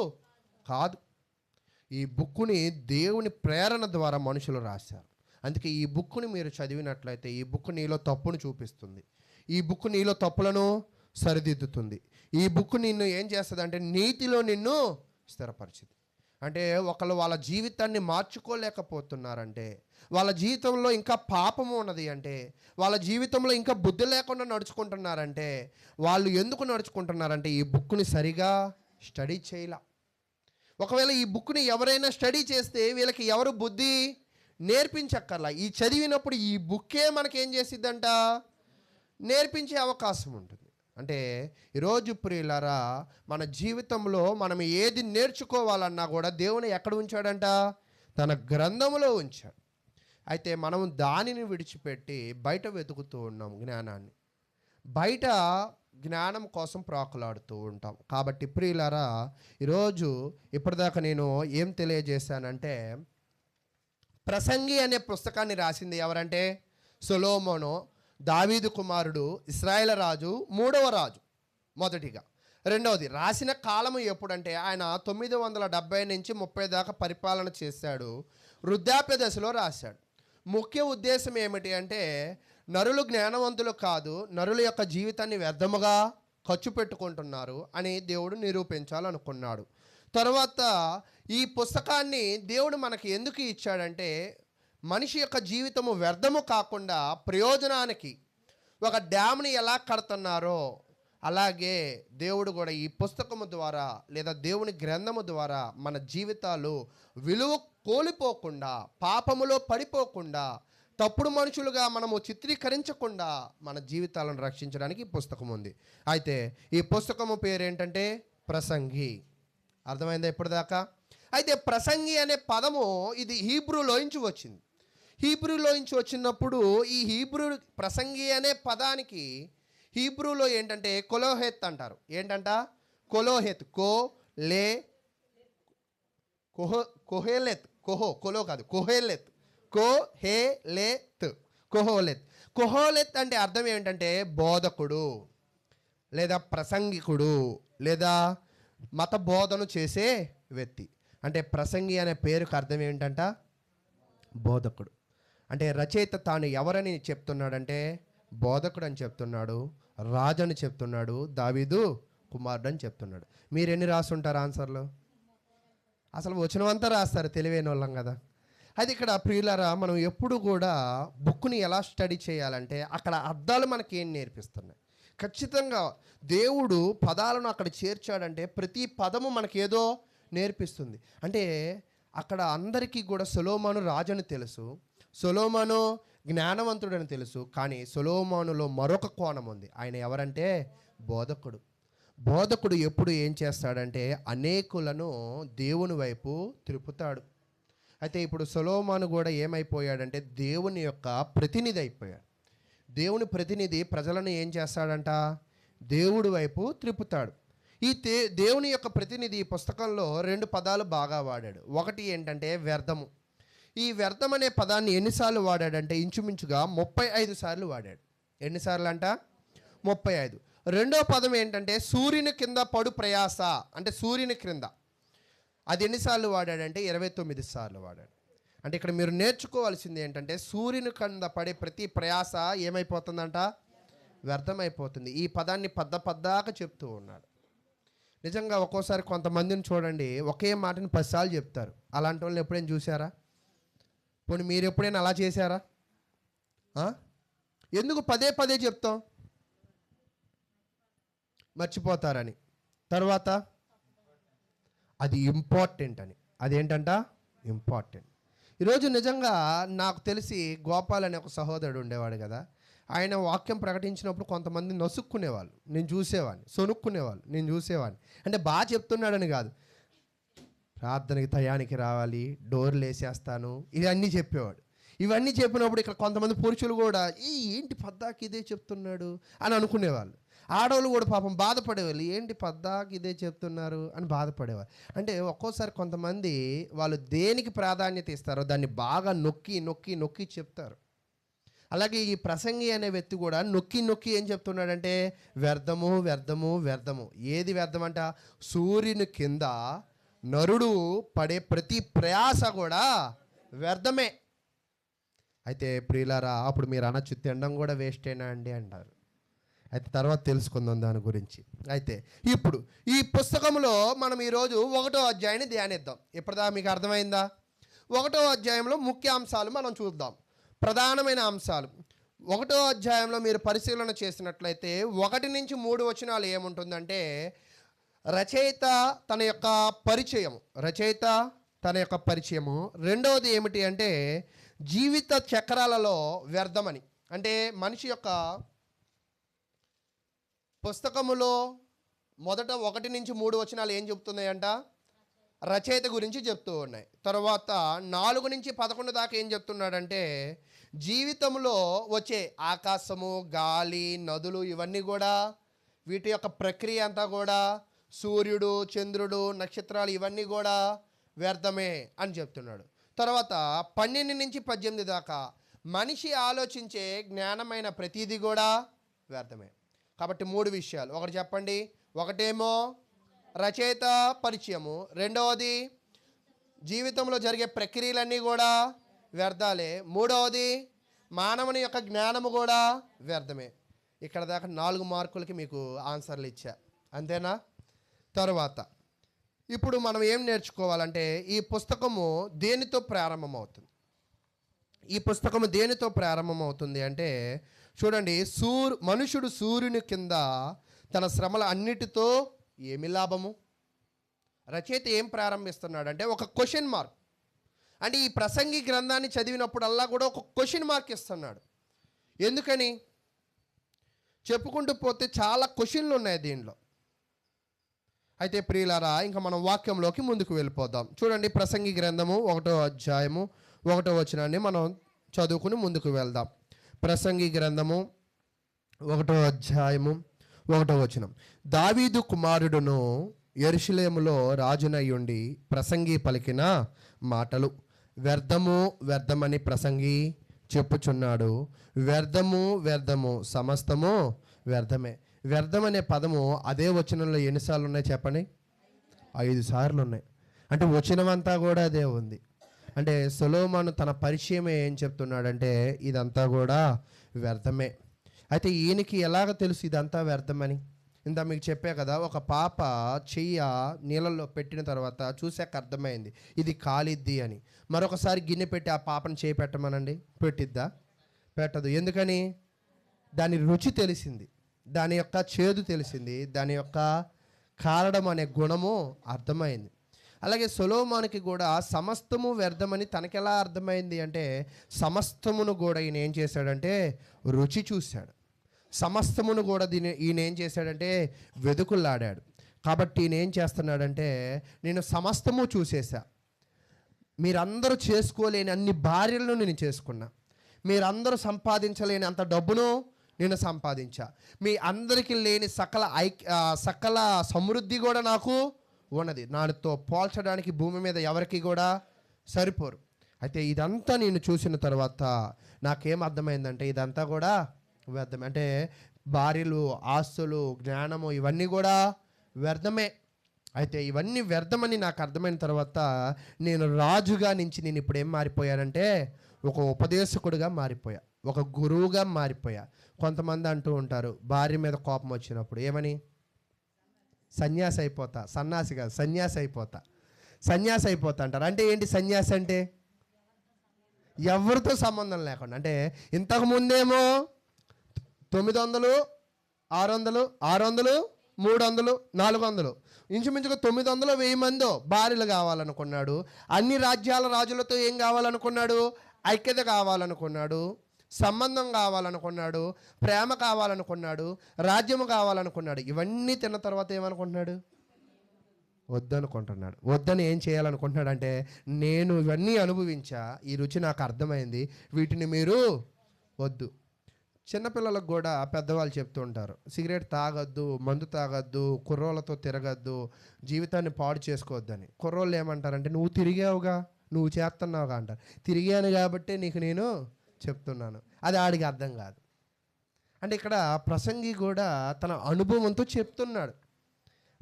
కాదు, ఈ బుక్కుని దేవుని ప్రేరణ ద్వారా మనుషులు రాశారు. అందుకే ఈ బుక్కుని మీరు చదివినట్లయితే ఈ బుక్ నీలో తప్పును చూపిస్తుంది, ఈ బుక్ నీలో తప్పులను సరిదిద్దుతుంది, ఈ బుక్ నిన్ను ఏం చేస్తుంది అంటే నీతిలో నిన్ను స్థిరపరిచింది. అంటే ఒకళ్ళు వాళ్ళ జీవితాన్ని మార్చుకోలేకపోతున్నారంటే, వాళ్ళ జీవితంలో ఇంకా పాపము ఉన్నది అంటే, వాళ్ళ జీవితంలో ఇంకా బుద్ధి లేకుండా నడుచుకుంటున్నారంటే, వాళ్ళు ఎందుకు నడుచుకుంటున్నారంటే ఈ బుక్ని సరిగా స్టడీ చేయలే. ఒకవేళ ఈ బుక్ని ఎవరైనా స్టడీ చేస్తే వీళ్ళకి ఎవరు బుద్ధి నేర్పించక్కర్లా. ఈ చదివినప్పుడు ఈ బుక్కే మనకేం చేసిద్దంట, నేర్పించే అవకాశం ఉంటుంది. అంటే ఈరోజు ప్రియులారా, మన జీవితంలో మనం ఏది నేర్చుకోవాలన్నా కూడా దేవుని ఎక్కడ ఉంచాడంట, తన గ్రంథములో ఉంచాడు. అయితే మనం దానిని విడిచిపెట్టి బయట వెతుకుతూ ఉన్నాం జ్ఞానాన్ని, బయట జ్ఞానం కోసం ప్రాకులాడుతూ ఉంటాం. కాబట్టి ప్రియులారా, ఈరోజు ఇప్పటిదాకా నేను ఏం తెలియజేశానంటే, ప్రసంగి అనే పుస్తకాన్ని రాసింది ఎవరంటే సొలొమోను, దావీదు కుమారుడు, ఇశ్రాయేలు రాజు, 3వ రాజు మొదటిగా. రెండవది రాసిన కాలము ఎప్పుడంటే ఆయన 970 నుంచి 30 దాకా పరిపాలన చేశాడు. వృద్ధాప్య దశలో రాశాడు. ముఖ్య ఉద్దేశం ఏమిటి అంటే, నరులు జ్ఞానవంతులు కాదు, నరుల యొక్క జీవితాన్ని వ్యర్థముగా ఖర్చు పెట్టుకుంటున్నారు అని దేవుడు నిరూపించాలనుకున్నాడు. తర్వాత ఈ పుస్తకాన్ని దేవుడు మనకి ఎందుకు ఇచ్చాడంటే, మనిషి యొక్క జీవితము వ్యర్థము కాకుండా ప్రయోజనానికి, ఒక డ్యామ్ని ఎలా కడుతున్నారో అలాగే దేవుడు కూడా ఈ పుస్తకము ద్వారా లేదా దేవుని గ్రంథము ద్వారా మన జీవితాలు విలువ కోల్పోకుండా, పాపములో పడిపోకుండా, తప్పుడు మనుషులుగా మనము చిత్రీకరించకుండా మన జీవితాలను రక్షించడానికి ఈ పుస్తకం ఉంది. అయితే ఈ పుస్తకము పేరు ఏంటంటే ప్రసంగి. అర్థమైందా ఇప్పటిదాకా? అయితే ప్రసంగి అనే పదము ఇది హీబ్రూలోంచి వచ్చింది. హీబ్రూలోంచి వచ్చినప్పుడు ఈ హీబ్రూ ప్రసంగి అనే పదానికి హీబ్రూలో ఏంటంటే కొలోహెత్ అంటారు. ఏంటంట? కొలోహెత్, కొహేలెత్, కొలో కాదు, కొహేలెత్, కొహోలెత్. కొహోలెత్ అంటే అర్థం ఏమిటంటే బోధకుడు లేదా ప్రసంగికుడు లేదా మత బోధన చేసే వ్యక్తి. అంటే ప్రసంగి అనే పేరుకు అర్థం ఏంటంట? బోధకుడు. అంటే రచయిత తాను ఎవరని చెప్తున్నాడంటే బోధకుడు అని చెప్తున్నాడు, రాజు అని చెప్తున్నాడు, దావీదు కుమారుడు అని చెప్తున్నాడు. మీరు ఎన్ని రాసుంటారు ఆన్సర్లు? అసలు వచనమంతా రాస్తారు, తెలివైన వాళ్ళం కదా. అది ఇక్కడ ప్రియులారా, మనం ఎప్పుడు కూడా బుక్ని ఎలా స్టడీ చేయాలంటే అక్కడ అర్థాలు మనకి ఏం నేర్పిస్తున్నాయి. ఖచ్చితంగా దేవుడు పదాలను అక్కడ చేర్చాడంటే ప్రతి పదము మనకేదో నేర్పిస్తుంది. అంటే అక్కడ అందరికీ కూడా సొలొమోను రాజుని తెలుసు, సొలొమోను జ్ఞానవంతుడని తెలుసు. కానీ సొలొమోనులో మరొక కోణం ఉంది. ఆయన ఎవరంటే బోధకుడు. బోధకుడు ఎప్పుడు ఏం చేస్తాడంటే అనేకులను దేవుని వైపు తిరుపుతాడు. అయితే ఇప్పుడు సొలొమోను కూడా ఏమైపోయాడంటే దేవుని యొక్క ప్రతినిధి అయిపోయాడు. దేవుని ప్రతినిధి ప్రజలను ఏం చేస్తాడంట? దేవుడి వైపు త్రిప్పుతాడు. ఈ దేవుని యొక్క ప్రతినిధి ఈ పుస్తకంలో 2 పదాలు బాగా వాడాడు. ఒకటి ఏంటంటే వ్యర్థము. ఈ వ్యర్థం అనే పదాన్ని ఎన్నిసార్లు వాడాడంటే ఇంచుమించుగా 35 సార్లు వాడాడు. ఎన్నిసార్లు అంట? 35. రెండో పదం ఏంటంటే సూర్యుని కింద పడు ప్రయాస, అంటే సూర్యుని క్రింద. అది ఎన్నిసార్లు వాడాడంటే 29 సార్లు వాడాడు. అంటే ఇక్కడ మీరు నేర్చుకోవాల్సింది ఏంటంటే సూర్యుని కింద పడే ప్రతి ప్రయాస ఏమైపోతుందంట? వ్యర్థమైపోతుంది. ఈ పదాన్ని పద్దాక చెప్తూ ఉన్నాడు. నిజంగా ఒక్కోసారి కొంతమందిని చూడండి, ఒకే మాటని 10 సార్లు చెప్తారు. అలాంటి వాళ్ళని ఎప్పుడైనా చూసారా? పోనీ మీరు ఎప్పుడైనా అలా చేశారా? ఎందుకు పదే చెప్తాం? మర్చిపోతారని. తర్వాత అది ఇంపార్టెంట్ అని. అదేంటంట? ఇంపార్టెంట్. ఈరోజు నిజంగా నాకు తెలిసి గోపాల్ అనే ఒక సహోదరుడు ఉండేవాడు కదా, ఆయన వాక్యం ప్రకటించినప్పుడు కొంతమంది నొసుక్కునేవాళ్ళు, నేను చూసేవాడిని. సొనుక్కునేవాళ్ళు, నేను చూసేవాడిని. అంటే బాగా చెప్తున్నాడని కాదు, ప్రార్థనకి టయానికి రావాలి, డోర్లు వేసేస్తాను, ఇవన్నీ చెప్పేవాడు. ఇవన్నీ చెప్పినప్పుడు ఇక్కడ కొంతమంది పురుషులు కూడా ఏంటి పద్దాకి ఇదే చెప్తున్నాడు అని అనుకునేవాళ్ళు. ఆడవాళ్ళు కూడా పాపం బాధపడేవాళ్ళు, ఏంటి పద్దాకి ఇదే చెప్తున్నారు అని బాధపడేవాళ్ళు. అంటే ఒక్కోసారి కొంతమంది వాళ్ళు దేనికి ప్రాధాన్యత ఇస్తారో దాన్ని బాగా నొక్కి చెప్తారు. అలాగే ఈ ప్రసంగి అనే వ్యక్తి కూడా నొక్కి ఏం చెప్తున్నాడంటే వ్యర్థము. ఏది వ్యర్థం అంట? సూర్యుని కింద నరుడు పడే ప్రతి ప్రయాస కూడా వ్యర్థమే. అయితే ప్రియులారా, అప్పుడు మీరు అనొచ్చు, తినడం కూడా వేస్టేనా అండి అంటారు. అయితే తర్వాత తెలుసుకుందాం దాని గురించి. అయితే ఇప్పుడు ఈ పుస్తకంలో మనం ఈరోజు 1వ అధ్యాయాన్ని ధ్యానిద్దాం. ఇప్పటిదా మీకు అర్థమైందా? 1వ అధ్యాయంలో ముఖ్య అంశాలు మనం చూద్దాం, ప్రధానమైన అంశాలు. 1వ అధ్యాయంలో మీరు పరిశీలన చేసినట్లయితే 1 నుంచి 3 వచనాలు ఏముంటుందంటే రచయిత తన యొక్క పరిచయము. రెండవది ఏమిటి అంటే జీవిత చక్రాలలో వ్యర్థమని. అంటే మనిషి యొక్క పుస్తకములో మొదట 1 నుంచి 3 వచనాలు ఏం చెప్తున్నాయంట? రచయిత గురించి చెప్తూ ఉన్నాయి. తర్వాత 4 నుంచి 11 దాకా ఏం చెప్తున్నాడంటే జీవితంలో వచ్చే ఆకాశము, గాలి, నదులు ఇవన్నీ కూడా, వీటి యొక్క ప్రక్రియ అంతా కూడా, సూర్యుడు, చంద్రుడు, నక్షత్రాలు ఇవన్నీ కూడా వ్యర్థమే అని చెప్తున్నాడు. తర్వాత 12 నుంచి 18 దాకా మనిషి ఆలోచించే జ్ఞానమైన ప్రతిదీ కూడా వ్యర్థమే. కాబట్టి 3 విషయాలు. ఒకటి చెప్పండి. ఒకటేమో రచయిత పరిచయము, రెండవది జీవితంలో జరిగే ప్రక్రియలన్నీ కూడా వ్యర్థాలే, మూడవది మానవుని యొక్క జ్ఞానము కూడా వ్యర్థమే. ఇక్కడ దాకా 4 మార్కులకి మీకు ఆన్సర్లు ఇచ్చా, అంతేనా? తర్వాత ఇప్పుడు మనం ఏం నేర్చుకోవాలంటే ఈ పుస్తకము దేనితో ప్రారంభమవుతుంది అంటే చూడండి, మనుషుడు సూర్యుని కింద తన శ్రమల అన్నిటితో ఏమి లాభము? రచయిత ఏం ప్రారంభిస్తున్నాడంటే ఒక క్వశ్చన్ మార్క్. అంటే ఈ ప్రసంగి గ్రంథాన్ని చదివినప్పుడల్లా కూడా ఒక క్వశ్చన్ మార్క్ ఇస్తున్నాడు. ఎందుకని చెప్పుకుంటూ పోతే చాలా క్వశ్చన్లు ఉన్నాయి దీనిలో. అయితే ప్రియులారా, ఇంకా మనం వాక్యంలోకి ముందుకు వెళ్ళిపోదాం. చూడండి, ప్రసంగి గ్రంథము 1వ అధ్యాయము 1వ వచనాన్ని మనం చదువుకుని ముందుకు వెళ్దాం. ప్రసంగి గ్రంథము 1వ అధ్యాయము 1వ వచనం. దావీదు కుమారుడును యెరూషలేములో రాజునయ్యుండి ప్రసంగి పలికిన మాటలు. వ్యర్థము వ్యర్థమని ప్రసంగి చెప్పుచున్నాడు. వ్యర్థము వ్యర్థము, సమస్తము వ్యర్థమే. వ్యర్థం అనే పదము అదే వచనంలో ఎన్నిసార్లు ఉన్నాయి చెప్పండి? 5 సార్లు ఉన్నాయి. అంటే వచనమంతా కూడా అదే ఉంది. అంటే సొలొమోను తన పరిచయమే ఏం చెప్తున్నాడంటే ఇదంతా కూడా వ్యర్థమే. అయితే ఈయనకి ఎలాగ తెలుసు ఇదంతా వ్యర్థమని? ఇంత మీకు చెప్పే కదా, ఒక పాప చెయ్య నీళ్ళల్లో పెట్టిన తర్వాత చూసాక అర్థమైంది ఇది కాలిద్ది అని. మరొకసారి గిన్నె పెట్టి ఆ పాపను చేయి పెట్టమనండి, పెట్టిద్దా? పెట్టదు. ఎందుకని? దాని రుచి తెలిసింది, దాని యొక్క చేదు తెలిసింది, దాని యొక్క కారడం అనే గుణము అర్థమైంది. అలాగే సొలొమోనుకి కూడా సమస్తము వ్యర్థమని తనకెలా అర్థమైంది అంటే, సమస్తమును కూడా ఈయన ఏం చేశాడంటే రుచి చూశాడు. సమస్తమును కూడా ఈయన ఏం చేశాడంటే వెదుకులాడాడు. కాబట్టి ఈయన ఏం చేస్తున్నాడంటే, నేను సమస్తము చూసేసా, మీరందరూ చేసుకోలేని అన్ని భార్యలను నేను చేసుకున్నా, మీరందరూ సంపాదించలేని అంత డబ్బును నేను సంపాదించా, మీ అందరికీ లేని సకల సమృద్ధి కూడా నాకు ఉన్నది, నాతో పోల్చడానికి భూమి మీద ఎవరికి కూడా సరిపోరు. అయితే ఇదంతా నేను చూసిన తర్వాత నాకేం అర్థమైందంటే ఇదంతా కూడా వ్యర్థమే. అంటే భార్యలు, ఆస్తులు, జ్ఞానము ఇవన్నీ కూడా వ్యర్థమే. అయితే ఇవన్నీ వ్యర్థమని నాకు అర్థమైన తర్వాత నేను రాజుగా నుంచి నేను ఇప్పుడు ఏం మారిపోయానంటే ఒక ఉపదేశకుడిగా మారిపోయా, ఒక గురువుగా మారిపోయా. కొంతమంది అంటూ ఉంటారు భార్య మీద కోపం వచ్చినప్పుడు ఏమని? సన్యాసి అయిపోతా. సన్యాసి కాదు, సన్యాసి అయిపోతా. సన్యాసి అయిపోతా అంటారు. అంటే ఏంటి సన్యాసి అంటే? ఎవరితో సంబంధం లేకుండా. అంటే ఇంతకుముందేమో 900, 600, 600, 300, 400, ఇంచుమించుగా 900, 1000 మందో భార్యలు కావాలనుకున్నాడు. అన్ని రాజ్యాల రాజులతో ఏం కావాలనుకున్నాడు? ఐక్యత కావాలనుకున్నాడు, సంబంధం కావాలనుకున్నాడు, ప్రేమ కావాలనుకున్నాడు, రాజ్యము కావాలనుకున్నాడు. ఇవన్నీ తిన్న తర్వాత ఏమనుకుంటున్నాడు? వద్దనుకుంటున్నాడు. వద్దని ఏం చేయాలనుకుంటున్నాడు అంటే, నేను ఇవన్నీ అనుభవించా, ఈ రుచి నాకు అర్థమైంది, వీటిని మీరు వద్దు. చిన్నపిల్లలకు కూడా పెద్దవాళ్ళు చెప్తూ ఉంటారు, సిగరెట్ తాగొద్దు, మందు తాగొద్దు, కుర్రోళ్ళతో తిరగద్దు, జీవితాన్ని పాడు చేసుకోవద్దని. కుర్రోళ్ళు ఏమంటారంటే, నువ్వు తిరిగావుగా, నువ్వు చేస్తున్నావుగా అంటారు. తిరిగాను కాబట్టే నీకు నేను చెప్తున్నాను. అది ఆడికి అర్థం కాదు. అంటే ఇక్కడ ప్రసంగి కూడా తన అనుభవంతో చెప్తున్నాడు.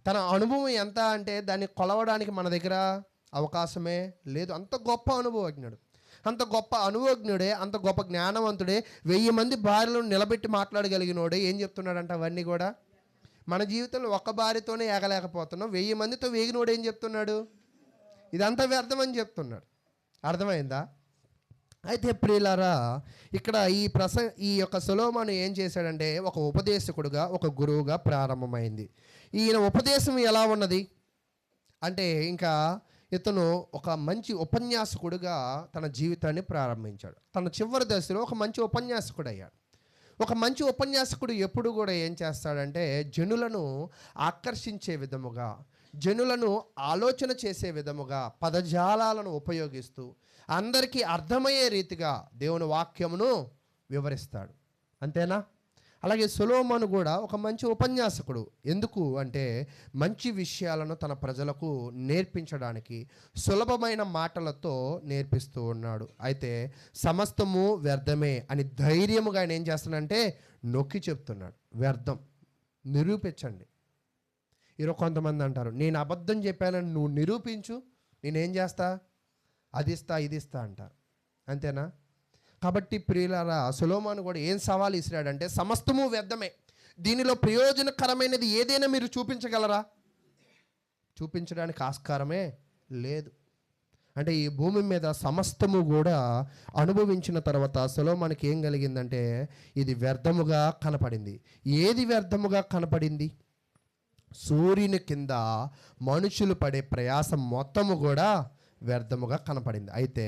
తన అనుభవం ఎంత అంటే దాన్ని కొలవడానికి మన దగ్గర అవకాశమే లేదు. అంత గొప్ప అనుభవజ్ఞుడు, అంత గొప్ప అనుభవజ్ఞుడే, అంత గొప్ప జ్ఞానవంతుడే, 1000 మంది భార్యలను నిలబెట్టి మాట్లాడగలిగినోడే ఏం చెప్తున్నాడంట అవన్నీ కూడా. మన జీవితంలో ఒక్క భార్యతోనే ఏగలేకపోతున్నాం, 1000 మందితో వేగినోడు ఏం చెప్తున్నాడు? ఇదంతా వ్యర్థం అని చెప్తున్నాడు. అర్థమైందా? అయితే ప్రియులారా, ఇక్కడ ఈ యొక్క సొలొమోను ఏం చేశాడంటే ఒక ఉపదేశకుడుగా, ఒక గురువుగా ప్రారంభమైంది. ఈయన ఉపదేశం ఎలా ఉన్నది అంటే, ఇంకా ఇతను ఒక మంచి ఉపన్యాసకుడుగా తన జీవితాన్ని ప్రారంభించాడు. తన చివరి దశలో ఒక మంచి ఉపన్యాసకుడు అయ్యాడు. ఒక మంచి ఉపన్యాసకుడు ఎప్పుడు కూడా ఏం చేస్తాడంటే జనులను ఆకర్షించే విధముగా, జనులను ఆలోచన చేసే విధముగా పదజాలాలను ఉపయోగిస్తూ అందరికీ అర్థమయ్యే రీతిగా దేవుని వాక్యమును వివరిస్తాడు. అంతేనా? అలాగే సొలొమోను కూడా ఒక మంచి ఉపన్యాసకుడు. ఎందుకు అంటే మంచి విషయాలను తన ప్రజలకు నేర్పించడానికి సులభమైన మాటలతో నేర్పిస్తూ ఉన్నాడు. అయితే సమస్తము వ్యర్థమే అని ధైర్యముగా ఆయన ఏం చేస్తున్నాడంటే నొక్కి చెప్తున్నాడు. వ్యర్థం నిరూపించండి. ఈరోజు కొంతమంది అంటారు, నేను అబద్ధం చెప్పానని నువ్వు నిరూపించు, నేనేం చేస్తా, అది ఇస్తా, ఇది ఇస్తా అంటారు. అంతేనా? కాబట్టి ప్రియులారా, సొలొమోను కూడా ఏం సవాల్ ఇసిరాడంటే సమస్తము వ్యర్థమే, దీనిలో ప్రయోజనకరమైనది ఏదైనా మీరు చూపించగలరా? చూపించడానికి ఆస్కారమే లేదు. అంటే ఈ భూమి మీద సమస్తము కూడా అనుభవించిన తర్వాత సొలొమోనుకి ఏం కలిగిందంటే ఇది వ్యర్థముగా కనపడింది. ఏది వ్యర్థముగా కనపడింది? సూర్యుని కింద మనుషులు పడే ప్రయాసం మొత్తము కూడా వ్యర్థముగా కనపడింది. అయితే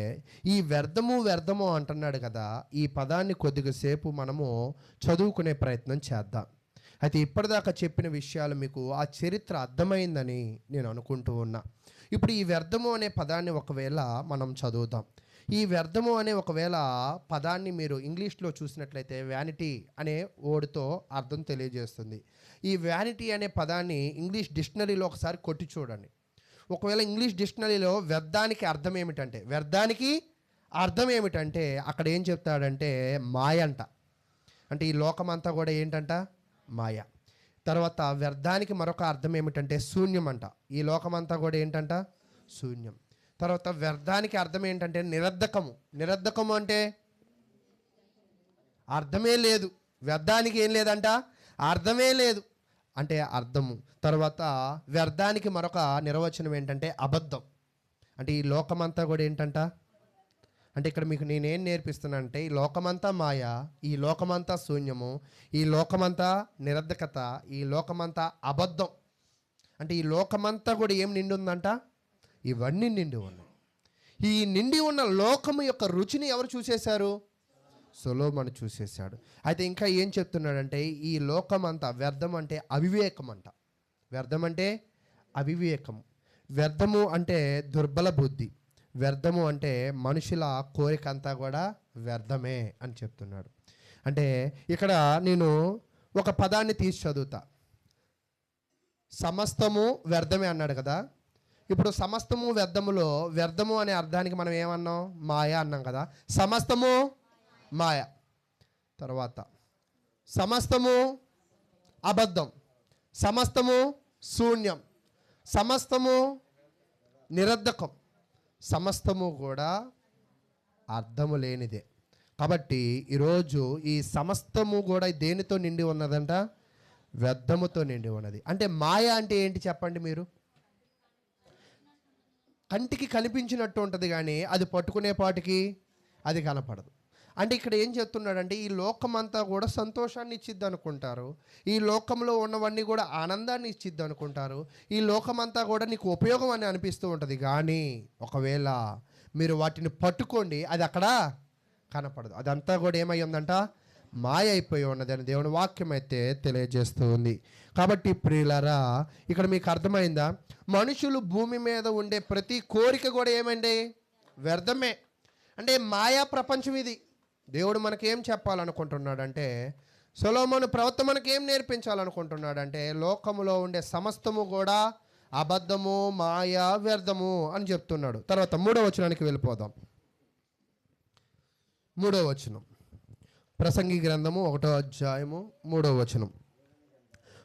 ఈ వ్యర్థము అంటున్నాడు కదా, ఈ పదాన్ని కొద్దిసేపు మనము చదువుకునే ప్రయత్నం చేద్దాం. అయితే ఇప్పటిదాకా చెప్పిన విషయాలు మీకు ఆ చరిత్ర అర్థమైందని నేను అనుకుంటూ ఉన్నా. ఇప్పుడు ఈ వ్యర్థము అనే పదాన్ని ఒకవేళ మనం చదువుదాం. ఈ వ్యర్థము అనే ఒకవేళ పదాన్ని మీరు ఇంగ్లీష్లో చూసినట్లయితే వ్యానిటీ అనే వర్డ్తో అర్థం తెలియజేస్తుంది. ఈ వ్యానిటీ అనే పదాన్ని ఇంగ్లీష్ డిక్షనరీలో ఒకసారి కొట్టి చూడండి. ఒకవేళ ఇంగ్లీష్ డిక్షనరీలో వ్యర్థానికి అర్థం ఏమిటంటే అక్కడ ఏం చెప్తాడంటే మాయ అంట. అంటే ఈ లోకమంతా కూడా ఏంటంట? మాయ. తర్వాత వ్యర్థానికి మరొక అర్థం ఏమిటంటే శూన్యం అంట. ఈ లోకమంతా కూడా ఏంటంట? శూన్యం. తర్వాత వ్యర్థానికి అర్థం ఏంటంటే నిరర్ధకము అంటే అర్థమే లేదు. వ్యర్థానికి ఏం లేదంట? అర్థమే లేదు అంటే అర్థము. తర్వాత వ్యర్థానికి మరొక నిర్వచనం ఏంటంటే అబద్ధం. అంటే ఈ లోకమంతా కూడా ఏంటంట? అంటే ఇక్కడ మీకు నేనేం నేర్పిస్తున్నానంటే ఈ లోకమంతా మాయ, ఈ లోకమంతా శూన్యము, ఈ లోకమంతా నిరర్ధకత, ఈ లోకమంతా అబద్ధం. అంటే ఈ లోకమంతా కూడా ఏం నిండి ఉందంట? ఇవన్నీ నిండి ఉన్నాయి. ఈ నిండి ఉన్న లోకము యొక్క రుచిని ఎవరు చూసేశారు? సొలొమోను చూసేశాడు. అయితే ఇంకా ఏం చెప్తున్నాడంటే ఈ లోకమంతా వ్యర్థం అంటే అవివేకం అంట. వ్యర్థం అంటే అవివేకము. వ్యర్థము అంటే దుర్బల బుద్ధి. వ్యర్థము అంటే మనుషుల కోరిక అంతా కూడా వ్యర్థమే అని చెప్తున్నాడు. అంటే ఇక్కడ నేను ఒక పదాన్ని తీసి చదువుతా. సమస్తము వ్యర్థమే అన్నాడు కదా. ఇప్పుడు సమస్తము వ్యర్థములో వ్యర్థము అనే అర్థానికి మనం ఏమన్నాం? మాయ అన్నాం కదా. సమస్తము మాయ. తర్వాత సమస్తము అబద్ధం, సమస్తము శూన్యం, సమస్తము నిరర్ధకం, సమస్తము కూడా అర్థము లేనిదే. కాబట్టి ఈరోజు ఈ సమస్తము కూడా దేనితో నిండి ఉన్నదంట? వ్యర్థముతో నిండి ఉన్నది. అంటే మాయ అంటే ఏంటి చెప్పండి మీరు? కంటికి కనిపించినట్టు ఉంటుంది కానీ అది పట్టుకునేపాటికి అది కనపడదు. అంటే ఇక్కడ ఏం చెప్తున్నాడంటే ఈ లోకమంతా కూడా సంతోషాన్ని ఇచ్చిద్ది అనుకుంటారు, ఈ లోకంలో ఉన్నవన్నీ కూడా ఆనందాన్ని ఇచ్చిద్ది అనుకుంటారు, ఈ లోకమంతా కూడా నీకు ఉపయోగం అని అనిపిస్తూ ఉంటుంది. కానీ ఒకవేళ మీరు వాటిని పట్టుకోండి అది అక్కడ కనపడదు. అదంతా కూడా ఏమై ఉందంట? మాయ అయిపోయి ఉన్నదని దేవుని వాక్యం అయితే తెలియజేస్తూ ఉంది. కాబట్టి ప్రియులారా ఇక్కడ మీకు అర్థమైందా? మనుషులు భూమి మీద ఉండే ప్రతి కోరిక కూడా ఏమండి? వ్యర్థమే. అంటే మాయా ప్రపంచం ఇది. దేవుడు మనకేం చెప్పాలనుకుంటున్నాడంటే, సొలొమోను ప్రవక్త మనకేం నేర్పించాలనుకుంటున్నాడంటే లోకములో ఉండే సమస్తము కూడా అబద్ధము, మాయా, వ్యర్థము అని చెప్తున్నాడు. తర్వాత 3వ వచనానికి వెళ్ళిపోదాం. 3వ వచనం, ప్రసంగి గ్రంథము 1వ అధ్యాయము 3వ వచనం.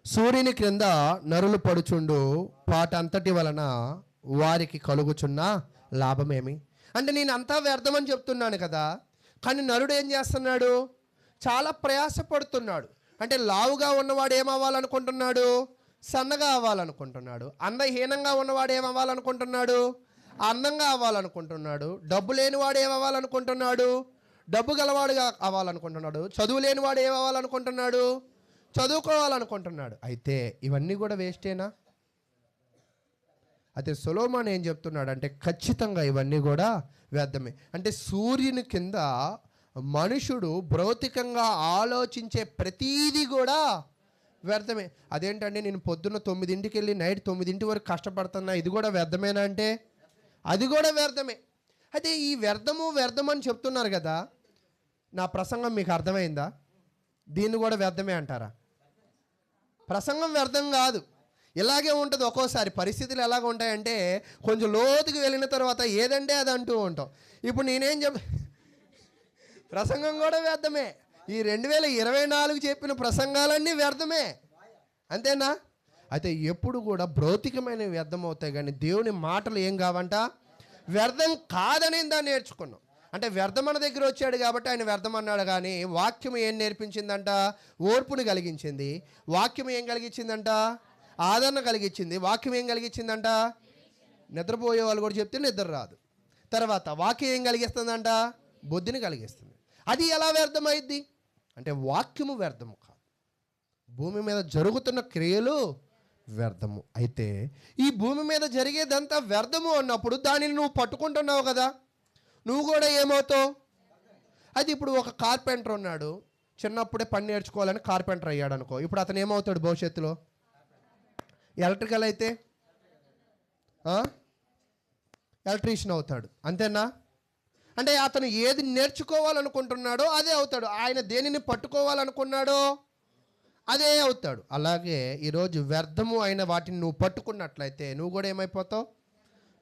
సూర్యుని క్రింద నరులు పడుచుండు పాట అంతటి వలన వారికి కలుగుచున్న లాభమేమి? అంటే నేను అంతా వ్యర్థమని చెప్తున్నాను కదా, కానీ నరుడు ఏం చేస్తున్నాడు? చాలా ప్రయాసపడుతున్నాడు. అంటే లావుగా ఉన్నవాడు ఏమవ్వాలనుకుంటున్నాడు? సన్నగా అవ్వాలనుకుంటున్నాడు. అందహీనంగా ఉన్నవాడు ఏమవ్వాలనుకుంటున్నాడు? అందంగా అవ్వాలనుకుంటున్నాడు. డబ్బు లేనివాడు ఏమవ్వాలనుకుంటున్నాడు? డబ్బు గలవాడుగా అవ్వాలనుకుంటున్నాడు. చదువు లేనివాడు ఏమవ్వాలనుకుంటున్నాడు? చదువుకోవాలనుకుంటున్నాడు. అయితే ఇవన్నీ కూడా వేస్టేనా? అయితే సొలొమోను ఏం చెప్తున్నాడు అంటే ఖచ్చితంగా ఇవన్నీ కూడా వ్యర్థమే. అంటే సూర్యుని కింద మనుషుడు భౌతికంగా ఆలోచించే ప్రతీది కూడా వ్యర్థమే. అదేంటంటే నేను పొద్దున్న 9ంటికి వెళ్ళి నైట్ 9 వరకు కష్టపడుతున్నా, ఇది కూడా వ్యర్థమేనా అంటే అది కూడా వ్యర్థమే. అయితే ఈ వ్యర్థము అని చెప్తున్నారు కదా, నా ప్రసంగం మీకు అర్థమైందా? దీన్ని కూడా వ్యర్థమే అంటారా? ప్రసంగం వ్యర్థం కాదు, ఇలాగే ఉంటుంది. ఒక్కోసారి పరిస్థితులు ఎలాగ ఉంటాయంటే కొంచెం లోతుకు వెళ్ళిన తర్వాత ఏదంటే అది అంటూ ఉంటాం. ఇప్పుడు నేనేం ప్రసంగం కూడా వ్యర్థమే. ఈ 2024 చెప్పిన ప్రసంగాలన్నీ వ్యర్థమే, అంతేనా? అయితే ఎప్పుడు కూడా భౌతికమైన వ్యర్థం అవుతాయి, కానీ దేవుని మాటలు ఏం కావంట? వ్యర్థం కాదని దాన్ని నేర్చుకున్నాం. అంటే వ్యర్థం మన దగ్గర వచ్చాడు కాబట్టి ఆయన వ్యర్థం అన్నాడు. కానీ వాక్యం ఏం నేర్పించిందంట? ఓర్పుని కలిగించింది. వాక్యం ఏం కలిగించిందంట? ఆదరణ కలిగించింది. వాక్యం ఏం కలిగించిందంట? నిద్రపోయే వాళ్ళు కూడా చెప్తే నిద్ర రాదు. తర్వాత వాక్యం ఏం కలిగిస్తుందంట? బుద్ధిని కలిగిస్తుంది. అది ఎలా వ్యర్థమైద్ది అంటే వాక్యము వ్యర్థము కాదు, భూమి మీద జరుగుతున్న క్రియలు వ్యర్థము. అయితే ఈ భూమి మీద జరిగేదంతా వ్యర్థము అన్నప్పుడు దానిని నువ్వు పట్టుకుంటున్నావు కదా, నువ్వు కూడా ఏమవుతావు? అది ఇప్పుడు ఒక కార్పెంటర్ ఉన్నాడు, చిన్నప్పుడే పని నేర్చుకోవాలని కార్పెంటర్ అయ్యాడు అనుకో. ఇప్పుడు అతను ఏమవుతాడు భవిష్యత్తులో? ఎలక్ట్రికల్ అయితే ఎలక్ట్రీషియన్ అవుతాడు, అంతేనా? అంటే అతను ఏది నేర్చుకోవాలనుకుంటున్నాడో అదే అవుతాడు. ఆయన దేనిని పట్టుకోవాలనుకున్నాడో అదే అవుతాడు. అలాగే ఈరోజు వ్యర్థము అయిన వాటిని నువ్వు పట్టుకున్నట్లయితే నువ్వు కూడా ఏమైపోతావు?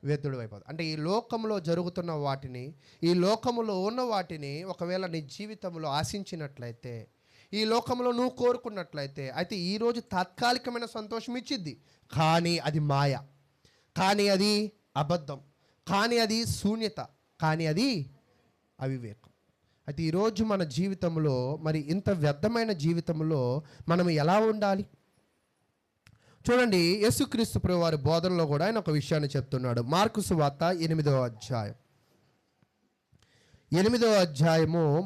వ్యర్థుడు అయిపోతావు. అంటే ఈ లోకంలో జరుగుతున్న వాటిని, ఈ లోకములో ఉన్న వాటిని ఒకవేళ నీ జీవితంలో ఆశించినట్లయితే, ఈ లోకంలో నువ్వు కోరుకున్నట్లయితే, అయితే ఈరోజు తాత్కాలికమైన సంతోషం ఇచ్చిద్ది, కానీ అది మాయ, కానీ అది అబద్ధం, కానీ అది శూన్యత, కానీ అది అవివేకం. అయితే ఈరోజు మన జీవితంలో మరి ఇంత వ్యర్థమైన జీవితంలో మనం ఎలా ఉండాలి? చూడండి, యేసుక్రీస్తు ప్రభువు వారి బోధనలో కూడా ఆయన ఒక విషయాన్ని చెప్తున్నాడు. మార్కు సువార్త 8వ అధ్యాయం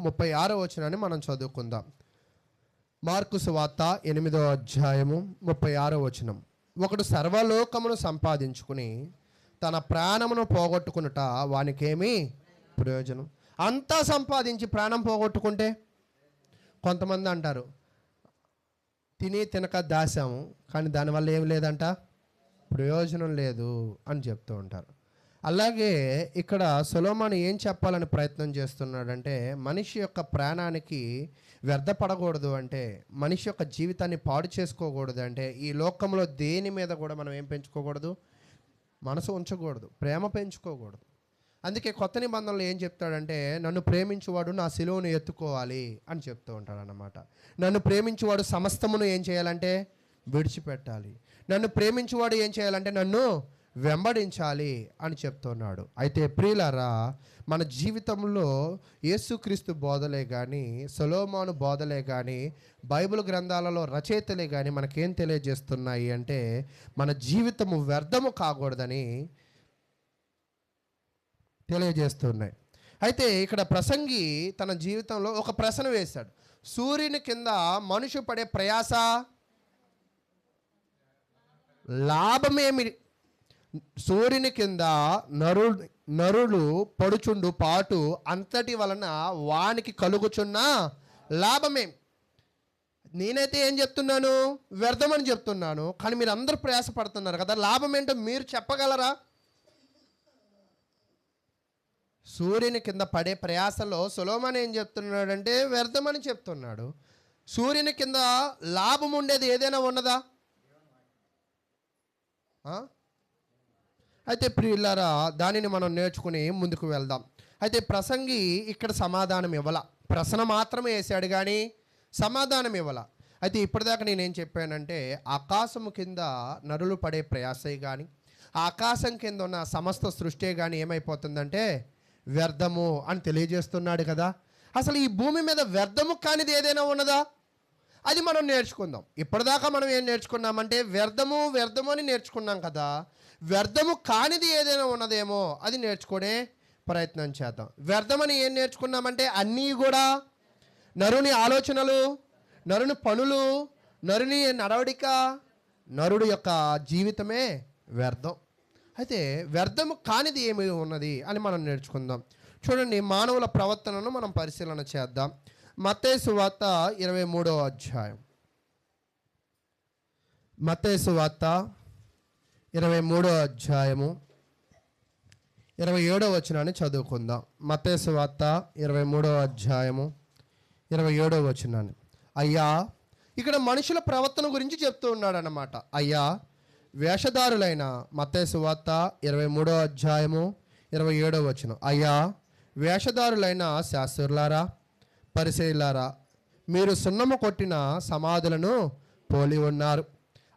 36వ వచనాన్ని మనం చదువుకుందాం. మార్కు సువార్త 8వ అధ్యాయము 36వ వచనం. ఒకడు సర్వలోకమును సంపాదించుకుని తన ప్రాణమును పోగొట్టుకునుట వానికేమీ ప్రయోజనం. అంతా సంపాదించి ప్రాణం పోగొట్టుకుంటే, కొంతమంది అంటారు తిని తినక దాసాము కానీ దానివల్ల ఏం లేదంట, ప్రయోజనం లేదు అని చెప్తూ ఉంటారు. అలాగే ఇక్కడ సొలొమోను ఏం చెప్పాలని ప్రయత్నం చేస్తున్నాడంటే, మనిషి యొక్క ప్రాణానికి వ్యర్థపడకూడదు అంటే, మనిషి యొక్క జీవితాన్ని పాడు చేసుకోకూడదు అంటే, ఈ లోకంలో దేని మీద కూడా మనం ఏం పెంచుకోకూడదు? మనసు ఉంచకూడదు, ప్రేమ పెంచుకోకూడదు. అందుకే కొత్త నిబంధనలు ఏం చెప్తాడంటే, నన్ను ప్రేమించువాడు నా సిలువను ఎత్తుకోవాలి అని చెప్తూ ఉంటాడు అన్నమాట. నన్ను ప్రేమించువాడు సమస్తమును ఏం చేయాలంటే విడిచిపెట్టాలి. నన్ను ప్రేమించువాడు ఏం చేయాలంటే నన్ను వెంబడించాలి అని చెప్తున్నాడు. అయితే ప్రియులారా, మన జీవితంలో యేసుక్రీస్తు బోధలే కానీ, సొలొమోను బోధలే కానీ, బైబిల్ గ్రంథాలలో రచయితలే కానీ మనకేం తెలియజేస్తున్నాయి అంటే, మన జీవితము వ్యర్థము కాకూడదని తెలియజేస్తున్నాయి. అయితే ఇక్కడ ప్రసంగి తన జీవితంలో ఒక ప్రశ్న వేశాడు. సూర్యుని కింద మనిషి పడే ప్రయాస లాభమేమి? సూర్యుని కింద నరుడు పడుచుండు పాటు అంతటి వలన వానికి కలుగుచున్న లాభమేమి? నేనైతే ఏం చెప్తున్నాను? వ్యర్థమని చెప్తున్నాను. కానీ మీరు అందరూ ప్రయాసపడుతున్నారు కదా, లాభం ఏంటో మీరు చెప్పగలరా? సూర్యుని కింద పడే ప్రయాసలో సొలొమోను ఏం చెప్తున్నాడంటే వ్యర్థమని చెప్తున్నాడు. సూర్యుని కింద లాభం ఉండేది ఏదైనా ఉన్నదా? అయితే ప్రియులారా, దానిని మనం నేర్చుకుని ముందుకు వెళ్దాం. అయితే ప్రసంగి ఇక్కడ సమాధానం ఇవ్వాల, ప్రశ్న మాత్రమే వేశాడు కానీ సమాధానం ఇవ్వాల. అయితే ఇప్పటిదాకా నేనేం చెప్పానంటే, ఆకాశము కింద నరులు పడే ప్రయాసే కానీ, ఆకాశం కింద ఉన్న సమస్త సృష్టి కానీ ఏమైపోతుందంటే వ్యర్థము అని తెలియజేస్తున్నాడు కదా. అసలు ఈ భూమి మీద వ్యర్థము కానిది ఏదైనా ఉన్నదా? అది మనం నేర్చుకుందాం. ఇప్పటిదాకా మనం ఏం నేర్చుకున్నామంటే వ్యర్థము అని నేర్చుకున్నాం కదా. వ్యర్థము కానిది ఏదైనా ఉన్నదేమో అది నేర్చుకునే ప్రయత్నం చేద్దాం. వ్యర్థమని ఏం నేర్చుకున్నామంటే అన్నీ కూడా నరుని ఆలోచనలు, నరుని పనులు, నరుని నడవడిక, నరుడు యొక్క జీవితమే వ్యర్థం. అయితే వ్యర్థము కానిది ఏమి ఉన్నది అని మనం నేర్చుకుందాం. చూడండి, మానవుల ప్రవర్తనను మనం పరిశీలన చేద్దాం. మత్తయి సువార్త 23వ అధ్యాయం, మత్తయి సువార్త 23వ అధ్యాయము 27వ వచనాన్ని చదువుకుందాం. మత్తయి సువార్త 23వ అధ్యాయము 27వ వచనాన్ని. అయ్యా, ఇక్కడ మనుషుల ప్రవర్తన గురించి చెప్తూ ఉన్నాడు అన్నమాట. అయ్యా, వేషధారులైన, మత్తయి సువార్త 23వ అధ్యాయము 27వ వచనం. అయ్యా, వేషధారులైన శాస్త్రులారా, పరిసయ్యులారా, మీరు సున్నము కొట్టిన సమాధులను పోలి ఉన్నారు.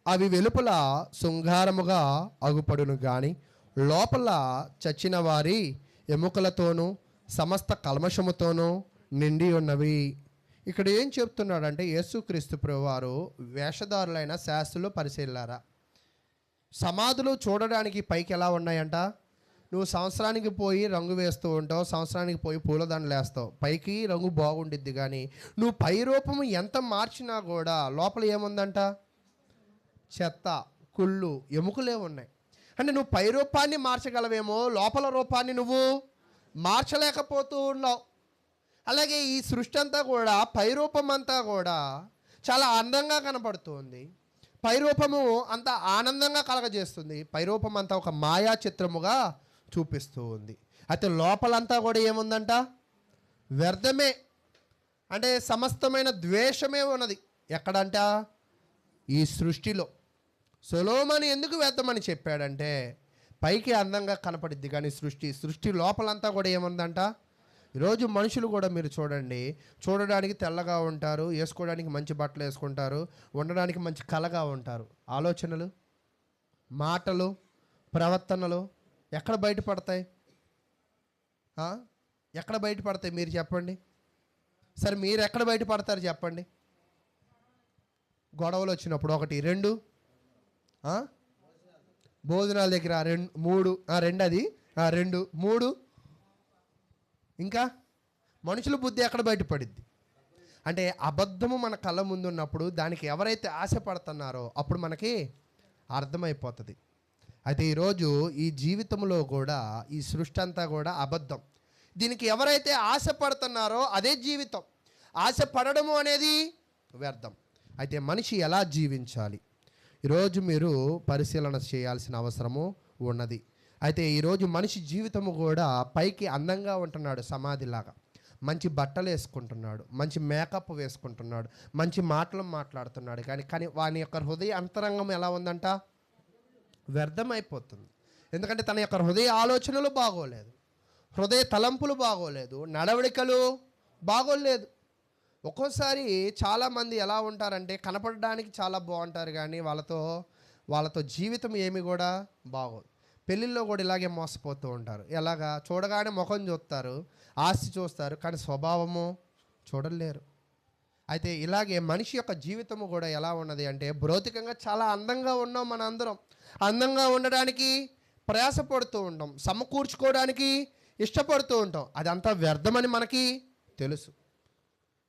అవి వెలుపల శృంగారముగా అగుపడును గాని లోపల చచ్చిన వారి ఎముకలతోనూ సమస్త కల్మషముతోనూ నిండి ఉన్నవి. ఇక్కడ ఏం చెప్తున్నాడంటే, యేసుక్రీస్తు ప్రభువారు వేషధారులైన శాస్త్రులు, పరిసయ్యులారా, సమాధులు చూడడానికి పైకి ఎలా ఉన్నాయంట? నువ్వు సంవత్సరానికి పోయి రంగు వేస్తూ ఉంటావు, సంవత్సరానికి పోయి పూలదండలు వేస్తావు, పైకి రంగు బాగుండిద్ది. కానీ నువ్వు పై రూపము ఎంత మార్చినా కూడా లోపల ఏముందంట? చెత్త, కుళ్ళు, ఎముకలే ఉన్నాయి. అంటే నువ్వు పై రూపాన్ని మార్చగలవేమో, లోపల రూపాన్ని నువ్వు మార్చలేకపోతూ ఉన్నావు. అలాగే ఈ సృష్టి అంతా కూడా, పై రూపం అంతా కూడా చాలా అందంగా కనపడుతుంది. పైరూపము అంత ఆనందంగా కలగజేస్తుంది, పైరూపం అంతా ఒక మాయా చిత్రముగా చూపిస్తూ ఉంది. అయితే లోపలంతా కూడా ఏముందంట? వ్యర్థమే. అంటే సమస్తమైన ద్వేషమే ఉన్నది. ఎక్కడంట? ఈ సృష్టిలో. సొలొమోను ఎందుకు వ్యర్థమని చెప్పాడంటే పైకి అందంగా కనపడిద్ది కానీ సృష్టి లోపలంతా కూడా ఏముందంట? ఈరోజు మనుషులు కూడా మీరు చూడండి, చూడడానికి తెల్లగా ఉంటారు, వేసుకోవడానికి మంచి బట్టలు వేసుకుంటారు, ఉండడానికి మంచి కళగా ఉంటారు. ఆలోచనలు, మాటలు, ప్రవర్తనలు ఎక్కడ బయటపడతాయి? ఎక్కడ బయటపడతాయి మీరు చెప్పండి. సరే మీరు ఎక్కడ బయటపడతారు చెప్పండి? గొడవలు వచ్చినప్పుడు 1, 2 భోజనాల దగ్గర 2, 3 అది 2, 3 ఇంకా మనుషుల బుద్ధి ఎక్కడ బయటపడిద్ది? అంటే అబద్ధము మన కళ్ళ ముందు ఉన్నప్పుడు దానికి ఎవరైతే ఆశపడుతున్నారో అప్పుడు మనకి అర్థమైపోతుంది. అయితే ఈరోజు ఈ జీవితంలో కూడా ఈ సృష్టి అంతా కూడా అబద్ధం. దీనికి ఎవరైతే ఆశపడుతున్నారో అదే జీవితం. ఆశపడము అనేది వ్యర్థం. అయితే మనిషి ఎలా జీవించాలి ఈరోజు మీరు పరిశీలన చేయాల్సిన అవసరము ఉన్నది. అయితే ఈరోజు మనిషి జీవితము కూడా పైకి అందంగా ఉంటున్నాడు, సమాధిలాగా మంచి బట్టలు వేసుకుంటున్నాడు, మంచి మేకప్ వేసుకుంటున్నాడు, మంచి మాటలు మాట్లాడుతున్నాడు. కానీ వాని యొక్క హృదయ అంతరంగం ఎలా ఉందంట? వ్యర్థమైపోతుంది. ఎందుకంటే తన యొక్క హృదయ ఆలోచనలు బాగోలేదు, హృదయ తలంపులు బాగోలేదు, నడవడికలు బాగోలేదు. ఒక్కోసారి చాలామంది ఎలా ఉంటారంటే కనపడడానికి చాలా బాగుంటారు కానీ వాళ్ళతో జీవితం ఏమి కూడా బాగోదు. పెళ్ళిళ్ళలో కూడా ఇలాగే మోసపోతూ ఉంటారు. ఎలాగా? చూడగానే ముఖం చూస్తారు, ఆస్తి చూస్తారు, కానీ స్వభావము చూడలేరు. అయితే ఇలాగే మనిషి యొక్క జీవితము కూడా ఎలా ఉన్నది అంటే భౌతికంగా చాలా అందంగా ఉన్నాం. మన అందరం అందంగా ఉండడానికి ప్రయాసపడుతూ ఉంటాం, సమకూర్చుకోవడానికి ఇష్టపడుతూ ఉంటాం. అదంతా వ్యర్థమని మనకి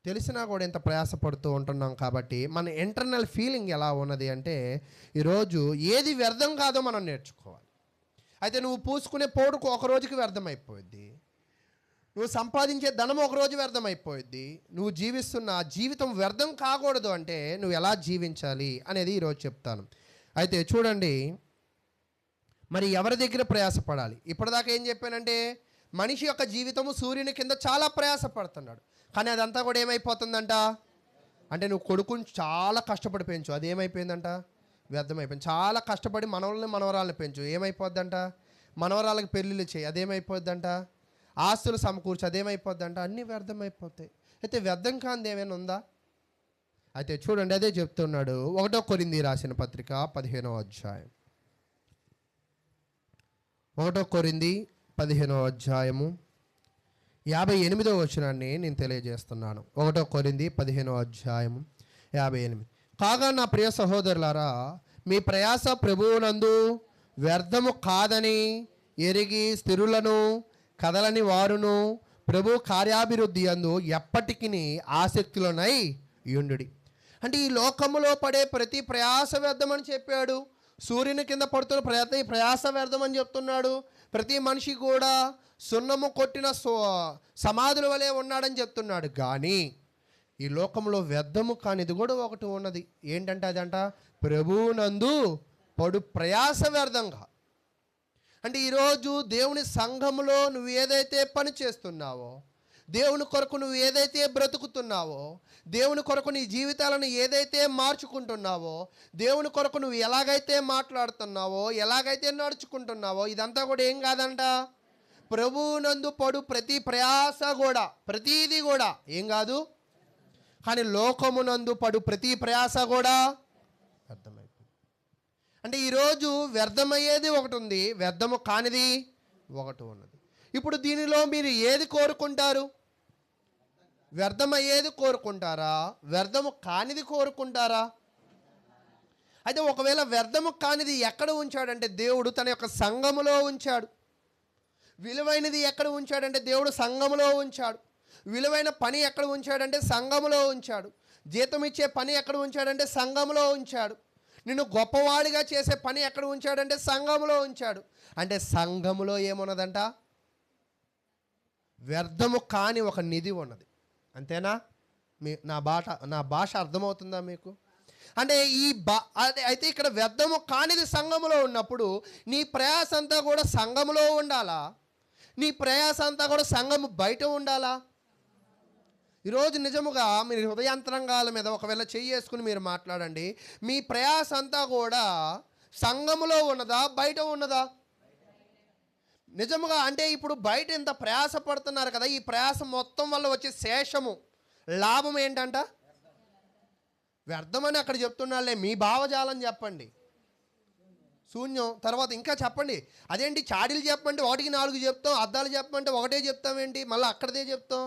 తెలిసినా కూడా ఇంత ప్రయాసపడుతూ ఉంటున్నాం. కాబట్టి మన ఇంటర్నల్ ఫీలింగ్ ఎలా ఉన్నది అంటే ఈరోజు ఏది వ్యర్థం కాదో మనం నేర్చుకోవాలి. అయితే నువ్వు పూసుకునే పౌడర్ ఒక రోజుకి వ్యర్థమైపోద్ది, నువ్వు సంపాదించే ధనం ఒక రోజు వ్యర్థమైపోద్ది. నువ్వు జీవిస్తున్న జీవితం వ్యర్థం కాకూడదు అంటే నువ్వు ఎలా జీవించాలి అనేది ఈరోజు చెప్తాను. అయితే చూడండి, మరి ఎవరి దగ్గర ప్రయాసపడాలి? ఇప్పటిదాకా ఏం చెప్పానంటే మనిషి యొక్క జీవితము సూర్యుని కింద చాలా ప్రయాసపడుతున్నాడు, కానీ అదంతా కూడా ఏమైపోతుందంట అంటే నువ్వు కొడుకుని చాలా కష్టపడి పెంచు, అది ఏమైపోయిందంట? వ్యర్థమైపోయింది. చాలా కష్టపడి మనవరాలను పెంచు, ఏమైపోద్దంట? మనవరాలకు పెళ్ళిళ్ళు చేయి, అదేమైపోద్దంట? ఆస్తులు సమకూర్చి, అదేమైపోద్దంట? అన్నీ వ్యర్థమైపోతాయి. అయితే వ్యర్థం కానిది ఏమైనా ఉందా? అయితే చూడండి, అదే చెప్తున్నాడు 1 కొరింథీ రాసిన పత్రిక 15వ అధ్యాయం. 1 కొరింథీ 15వ అధ్యాయము 58వ వచనాన్ని నేను తెలియజేస్తున్నాను. 1 కొరింథీ 15వ అధ్యాయము 58. కాగా నా ప్రియ సహోదరులారా, మీ ప్రయాస ప్రభువునందు వ్యర్థము కాదని ఎరిగి స్థిరులను కదలని వారును ప్రభు కార్యాభివృద్ధి అందు ఎప్పటికీ ఆసక్తులనై యుండుడి. అంటే ఈ లోకములో పడే ప్రతి ప్రయాస వ్యర్థమని చెప్పాడు. సూర్యుని కింద పడుతున్న ప్రతి ప్రయాస వ్యర్థమని చెప్తున్నాడు. ప్రతి మనిషి కూడా సున్నము కొట్టిన సమాధుల వలె ఉన్నాడని చెప్తున్నాడు. కానీ ఈ లోకంలో వ్యర్థము కానిది కూడా ఒకటి ఉన్నది. ఏంటంటే అదంట ప్రభువునందు పడు ప్రయాస వ్యర్థంగా. అంటే ఈరోజు దేవుని సంఘములో నువ్వు ఏదైతే పని చేస్తున్నావో, దేవుని కొరకు నువ్వు ఏదైతే బ్రతుకుతున్నావో, దేవుని కొరకు నీ జీవితాలను ఏదైతే మార్చుకుంటున్నావో, దేవుని కొరకు నువ్వు ఎలాగైతే మాట్లాడుతున్నావో, ఎలాగైతే నడుచుకుంటున్నావో, ఇదంతా కూడా ఏం కాదంట? ప్రభువునందు పడు ప్రతి ప్రయాస కూడా, ప్రతీది కూడా ఏం కాదు. కానీ లోకమునందు పడు ప్రతి ప్రయాస కూడా వ్యర్థమైపోయింది. అంటే ఈరోజు వ్యర్థమయ్యేది ఒకటి ఉంది, వ్యర్థము కానిది ఒకటి ఉన్నది. ఇప్పుడు దీనిలో మీరు ఏది కోరుకుంటారు? వ్యర్థమయ్యేది కోరుకుంటారా, వ్యర్థము కానిది కోరుకుంటారా? అయితే ఒకవేళ వ్యర్థము కానిది ఎక్కడ ఉంచాడంటే దేవుడు తన యొక్క సంఘములో ఉంచాడు. విలువైనది ఎక్కడ ఉంచాడంటే దేవుడు సంఘములో ఉంచాడు. విలువైన పని ఎక్కడ ఉంచాడంటే సంఘములో ఉంచాడు. జీతం ఇచ్చే పని ఎక్కడ ఉంచాడంటే సంఘములో ఉంచాడు. నిన్ను గొప్పవాడిగా చేసే పని ఎక్కడ ఉంచాడంటే సంఘములో ఉంచాడు. అంటే సంఘములో ఏమున్నదంట? వ్యర్థము కాని ఒక నిధి ఉన్నది. అంతేనా? నా భాష అర్థమవుతుందా మీకు? అంటే అయితే ఇక్కడ వ్యర్థము కానిది సంఘములో ఉన్నప్పుడు నీ ప్రయాస అంతా కూడా సంఘములో ఉండాలా, నీ ప్రయాస అంతా కూడా సంఘము బయట ఉండాలా? ఈరోజు నిజముగా మీరు హృదయాంతరంగాల మీద ఒకవేళ చేసుకుని మీరు మాట్లాడండి. మీ ప్రయాస అంతా కూడా సంఘములో ఉన్నదా, బయట ఉన్నదా? నిజముగా అంటే ఇప్పుడు బయట ఇంత ప్రయాస పడుతున్నారు కదా, ఈ ప్రయాస మొత్తం వల్ల వచ్చే శేషము లాభం ఏంటంట? వ్యర్థమని అక్కడ చెప్తున్నాళ్ళే. మీ భావజాలం చెప్పండి. శూన్యం. తర్వాత ఇంకా చెప్పండి. అదేంటి చాడీలు చెప్పమంటే 1కి 4 చెప్తాం, అద్దాలు చెప్పమంటే 1 చెప్తామేంటి, మళ్ళీ అక్కడదే చెప్తాం.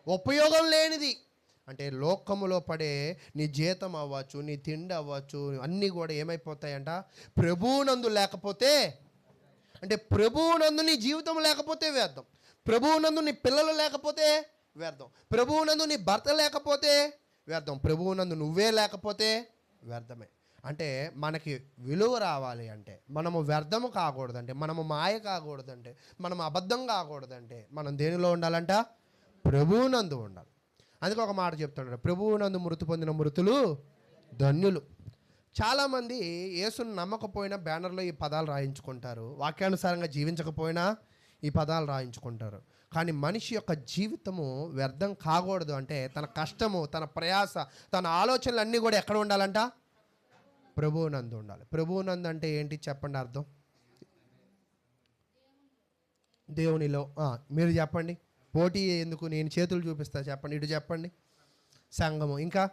ఉపయోగం లేనిది అంటే లోకములో పడే నీ జీతం అవ్వచ్చు, నీ తిండి అవ్వచ్చు, అన్నీ కూడా ఏమైపోతాయంట? ప్రభువునందు లేకపోతే, అంటే ప్రభువునందు నీ జీవితం లేకపోతే వ్యర్థం, ప్రభువునందు నీ పిల్లలు లేకపోతే వ్యర్థం, ప్రభువునందు నీ భర్త లేకపోతే వ్యర్థం, ప్రభువునందు నువ్వే లేకపోతే వ్యర్థమే. అంటే మనకి విలువ రావాలి అంటే, మనము వ్యర్థము కాకూడదంటే, మనము మాయ కాకూడదంటే, మనం అబద్ధం కాకూడదంటే మనం దేనిలో ఉండాలంట? ప్రభువునందు ఉండాలి. అందుకే ఒక మాట చెప్తున్నాడు, ప్రభువునందు మృతి పొందిన మృతులు ధన్యులు. చాలామంది యేసును నమ్మకపోయినా బ్యానర్లో ఈ పదాలు రాయించుకుంటారు, వాక్యానుసారంగా జీవించకపోయినా ఈ పదాలు రాయించుకుంటారు. కానీ మనిషి యొక్క జీవితము వ్యర్థం కాకూడదు అంటే తన కష్టము, తన ప్రయాస, తన ఆలోచనలు అన్నీ కూడా ఎక్కడ ఉండాలంట? ప్రభువునందు ఉండాలి. ప్రభువునందు అంటే ఏంటి చెప్పండి అర్థం? దేవునిలో. మీరు చెప్పండి. పోటీ ఎందుకు, నేను చేతులు చూపిస్తా, చెప్పండి. ఇటు చెప్పండి. సంఘము. ఇంకా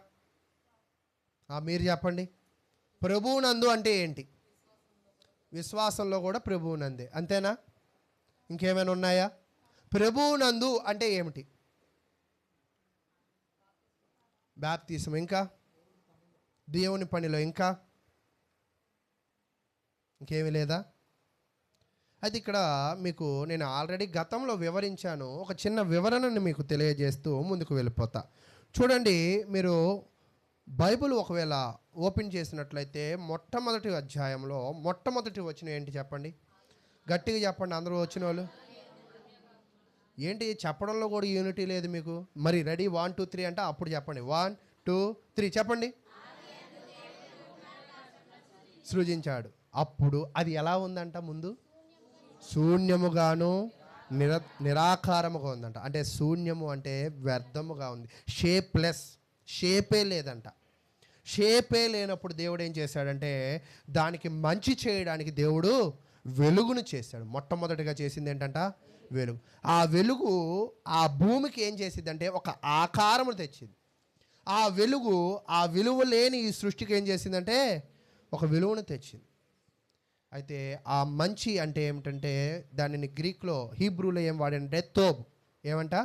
మీరు చెప్పండి. ప్రభువునందు అంటే ఏంటి? విశ్వాసంలో కూడా ప్రభువునందే, అంతేనా? ఇంకేమైనా ఉన్నాయా? ప్రభువునందు అంటే ఏమిటి? బాప్తిసం. ఇంకా దేవుని పనిలో. ఇంకా ఇంకేమీ లేదా? అది ఇక్కడ మీకు నేను ఆల్రెడీ గతంలో వివరించాను. ఒక చిన్న వివరణను మీకు తెలియజేస్తూ ముందుకు వెళ్ళిపోతా. చూడండి, మీరు బైబిల్ ఒకవేళ ఓపెన్ చేసినట్లయితే మొట్టమొదటి అధ్యాయంలో మొట్టమొదటి వచనం ఏంటి చెప్పండి? గట్టిగా చెప్పండి అందరూ వచ్చిన వాళ్ళు. ఏంటి చెప్పడంలో కూడా యూనిటీ లేదు మీకు? మరి రెడీ 1 2 3 అంటే అప్పుడు చెప్పండి. 1 2 3 చెప్పండి. సృజించాడు. అప్పుడు అది ఎలా ఉందంట? ముందు శూన్యముగాను నిరాకారముగా ఉందంట. అంటే శూన్యము అంటే వ్యర్థముగా ఉంది, షేప్లెస్, షేపే లేదంట. షేపే లేనప్పుడు దేవుడు ఏం చేశాడంటే దానికి మంచి చేయడానికి దేవుడు వెలుగును చేశాడు. మొట్టమొదటిగా చేసింది ఏంటంట? వెలుగు. ఆ వెలుగు ఆ భూమికి ఏం చేసిందంటే ఒక ఆకారము తెచ్చింది. ఆ వెలుగు ఆ విలువ లేని ఈ సృష్టికి ఏం చేసిందంటే ఒక విలువను తెచ్చింది. అయితే ఆ మంచి అంటే ఏమిటంటే దానిని గ్రీక్లో, హీబ్రూలో ఏం వాడంటే తోబ్. ఏమంట?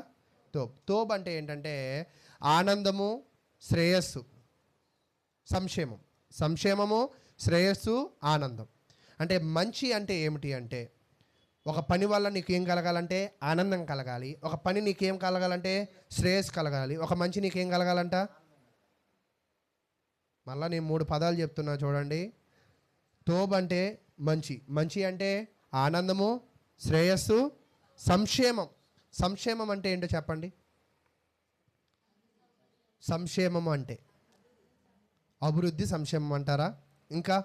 తోబ్. తోబ్ అంటే ఏంటంటే ఆనందము, శ్రేయస్సు, సంక్షేమం. సంక్షేమము, శ్రేయస్సు, ఆనందం. అంటే మంచి అంటే ఏమిటి అంటే ఒక పని వల్ల నీకేం కలగాలంటే ఆనందం కలగాలి, ఒక పని నీకేం కలగాలంటే శ్రేయస్సు కలగాలి, ఒక మంచి నీకేం కలగాలంట? మళ్ళీ నేను 3 పదాలు చెప్తున్నా చూడండి. తోబ్ అంటే మంచి, మంచి అంటే ఆనందము, శ్రేయస్సు, సంక్షేమం. సంక్షేమం అంటే ఏంటో చెప్పండి. సంక్షేమం అంటే అభివృద్ధి, సంక్షేమం అంటారా? ఇంకా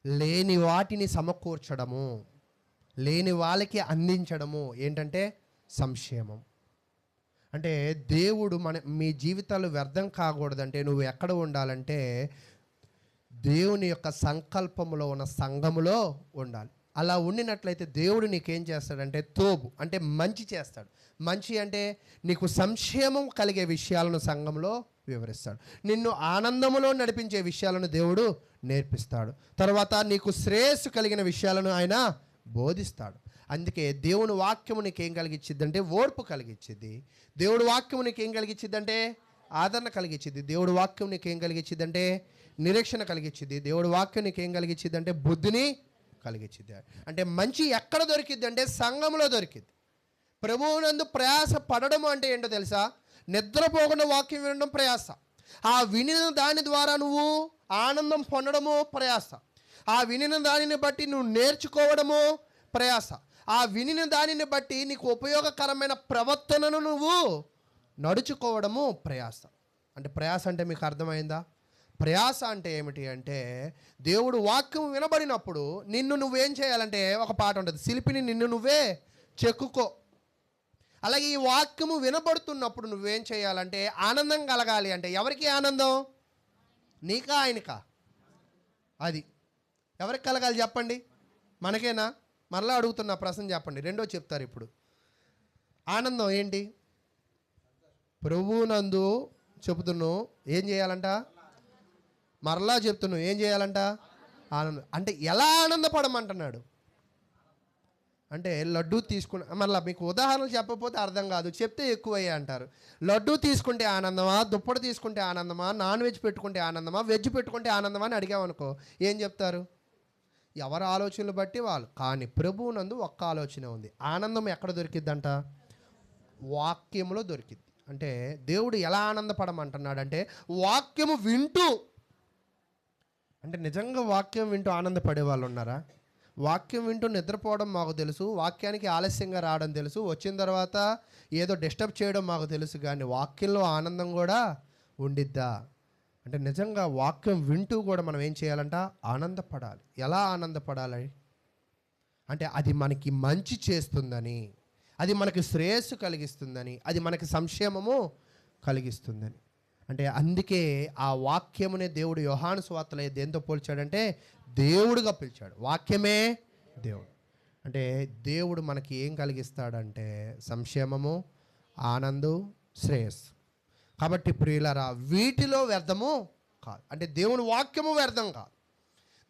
లేని వాటిని సమకూర్చడము, లేని వాళ్ళకి అందించడము ఏంటంటే సంక్షేమం. అంటే దేవుడు మీ జీవితాలు వ్యర్థం కాకూడదంటే నువ్వు ఎక్కడ ఉండాలంటే దేవుని యొక్క సంకల్పములో ఉన్న సంఘములో ఉండాలి. అలా ఉండినట్లయితే దేవుడు నీకేం చేస్తాడంటే తోబు అంటే మంచి చేస్తాడు. మంచి అంటే నీకు సంక్షేమం కలిగే విషయాలను సంఘంలో వివరిస్తాడు. నిన్ను ఆనందములో నడిపించే విషయాలను దేవుడు నేర్పిస్తాడు. తర్వాత నీకు శ్రేయస్సు కలిగిన విషయాలను ఆయన బోధిస్తాడు. అందుకే దేవుని వాక్యము నీకేం కలిగించిద్దంటే ఓర్పు కలిగించిద్ది. దేవుడు వాక్యము నీకేం కలిగించిద్దంటే ఆదరణ కలిగించిద్ది. దేవుడు వాక్యం నీకేం కలిగించిద్దంటే నిరీక్షణ కలిగించిద్ది. దేవుడు వాక్యం నీకేం కలిగించిద్దంటే బుద్ధిని కలిగించిద్ది. అంటే మంచి ఎక్కడ దొరికిద్ది అంటే సంఘంలో దొరికిద్ది. ప్రభువునందు ప్రయాస పడడం అంటే ఏంటో తెలుసా? నిద్రపోకుండా వాక్యం వినడం ప్రయాస. ఆ వినిన దాని ద్వారా నువ్వు ఆనందం పొందడము ప్రయాస. ఆ వినిన దానిని బట్టి నువ్వు నేర్చుకోవడము ప్రయాస. ఆ వినిన దానిని బట్టి నీకు ఉపయోగకరమైన ప్రవర్తనను నువ్వు నడుచుకోవడము ప్రయాస. అంటే ప్రయాస అంటే మీకు అర్థమైందా? ప్రయాస అంటే ఏమిటి అంటే, దేవుడు వాక్యం వినబడినప్పుడు నిన్ను నువ్వేం చేయాలంటే, ఒక పాట ఉంటుంది, శిల్పిని నిన్ను నువ్వే చెక్కుకో. అలాగే ఈ వాక్యము వినబడుతున్నప్పుడు నువ్వేం చేయాలంటే, ఆనందం కలగాలి అంటే ఎవరికి ఆనందం? నీకా ఆయనకా? అది ఎవరికి కలగాలి చెప్పండి? మనకేనా? మరలా అడుగుతున్న ప్రశ్న చెప్పండి. రెండో చెప్తారు ఇప్పుడు. ఆనందం ఏంటి? ప్రభువునందు చెబుతున్నావు ఏం చేయాలంట? మరలా చెప్తున్నావు ఏం చేయాలంట? ఆనందం. అంటే ఎలా ఆనందపడమంటున్నాడు అంటే, లడ్డూ తీసుకుని, మళ్ళీ మీకు ఉదాహరణలు చెప్పకపోతే అర్థం కాదు, చెప్తే ఎక్కువయ్యా అంటారు. లడ్డూ తీసుకుంటే ఆనందమా, దుప్పటి తీసుకుంటే ఆనందమా, నాన్ వెజ్ పెట్టుకుంటే ఆనందమా, వెజ్ పెట్టుకుంటే ఆనందమా అని అడిగామనుకో ఏం చెప్తారు? ఎవరి ఆలోచనలు బట్టి వాళ్ళు. కానీ ప్రభువునందు ఒక్క ఆలోచన ఉంది. ఆనందం ఎక్కడ దొరికిద్దంట? వాక్యంలో దొరికిద్ది. అంటే దేవుడు ఎలా ఆనందపడమంటున్నాడంటే, వాక్యము వింటూ. అంటే నిజంగా వాక్యం వింటూ ఆనందపడే వాళ్ళు ఉన్నారా? వాక్యం వింటూ నిద్రపోవడం మాకు తెలుసు, వాక్యానికి ఆలస్యంగా రావడం తెలుసు, వచ్చిన తర్వాత ఏదో డిస్టర్బ్ చేయడం మాకు తెలుసు, కానీ వాక్యంలో ఆనందం కూడా ఉండిద్దా అంటే, నిజంగా వాక్యం వింటూ కూడా మనం ఏం చేయాలంట? ఆనందపడాలి. ఎలా ఆనందపడాలి అంటే, అది మనకి మంచి చేస్తుందని, అది మనకి శ్రేయస్సు కలిగిస్తుందని, అది మనకి సంక్షేమము కలిగిస్తుందని. అంటే అందుకే ఆ వాక్యమునే దేవుడు యోహాను సువార్తలో దేంతో పోల్చాడంటే, దేవుడుగా పిలిచాడు. వాక్యమే దేవుడు. అంటే దేవుడు మనకి ఏం కలిగిస్తాడంటే సంక్షేమము, ఆనందం, శ్రేయస్సు. కాబట్టి ప్రియులారా, వీటిలో వ్యర్థము కాదు. అంటే దేవుని వాక్యము వ్యర్థం కాదు.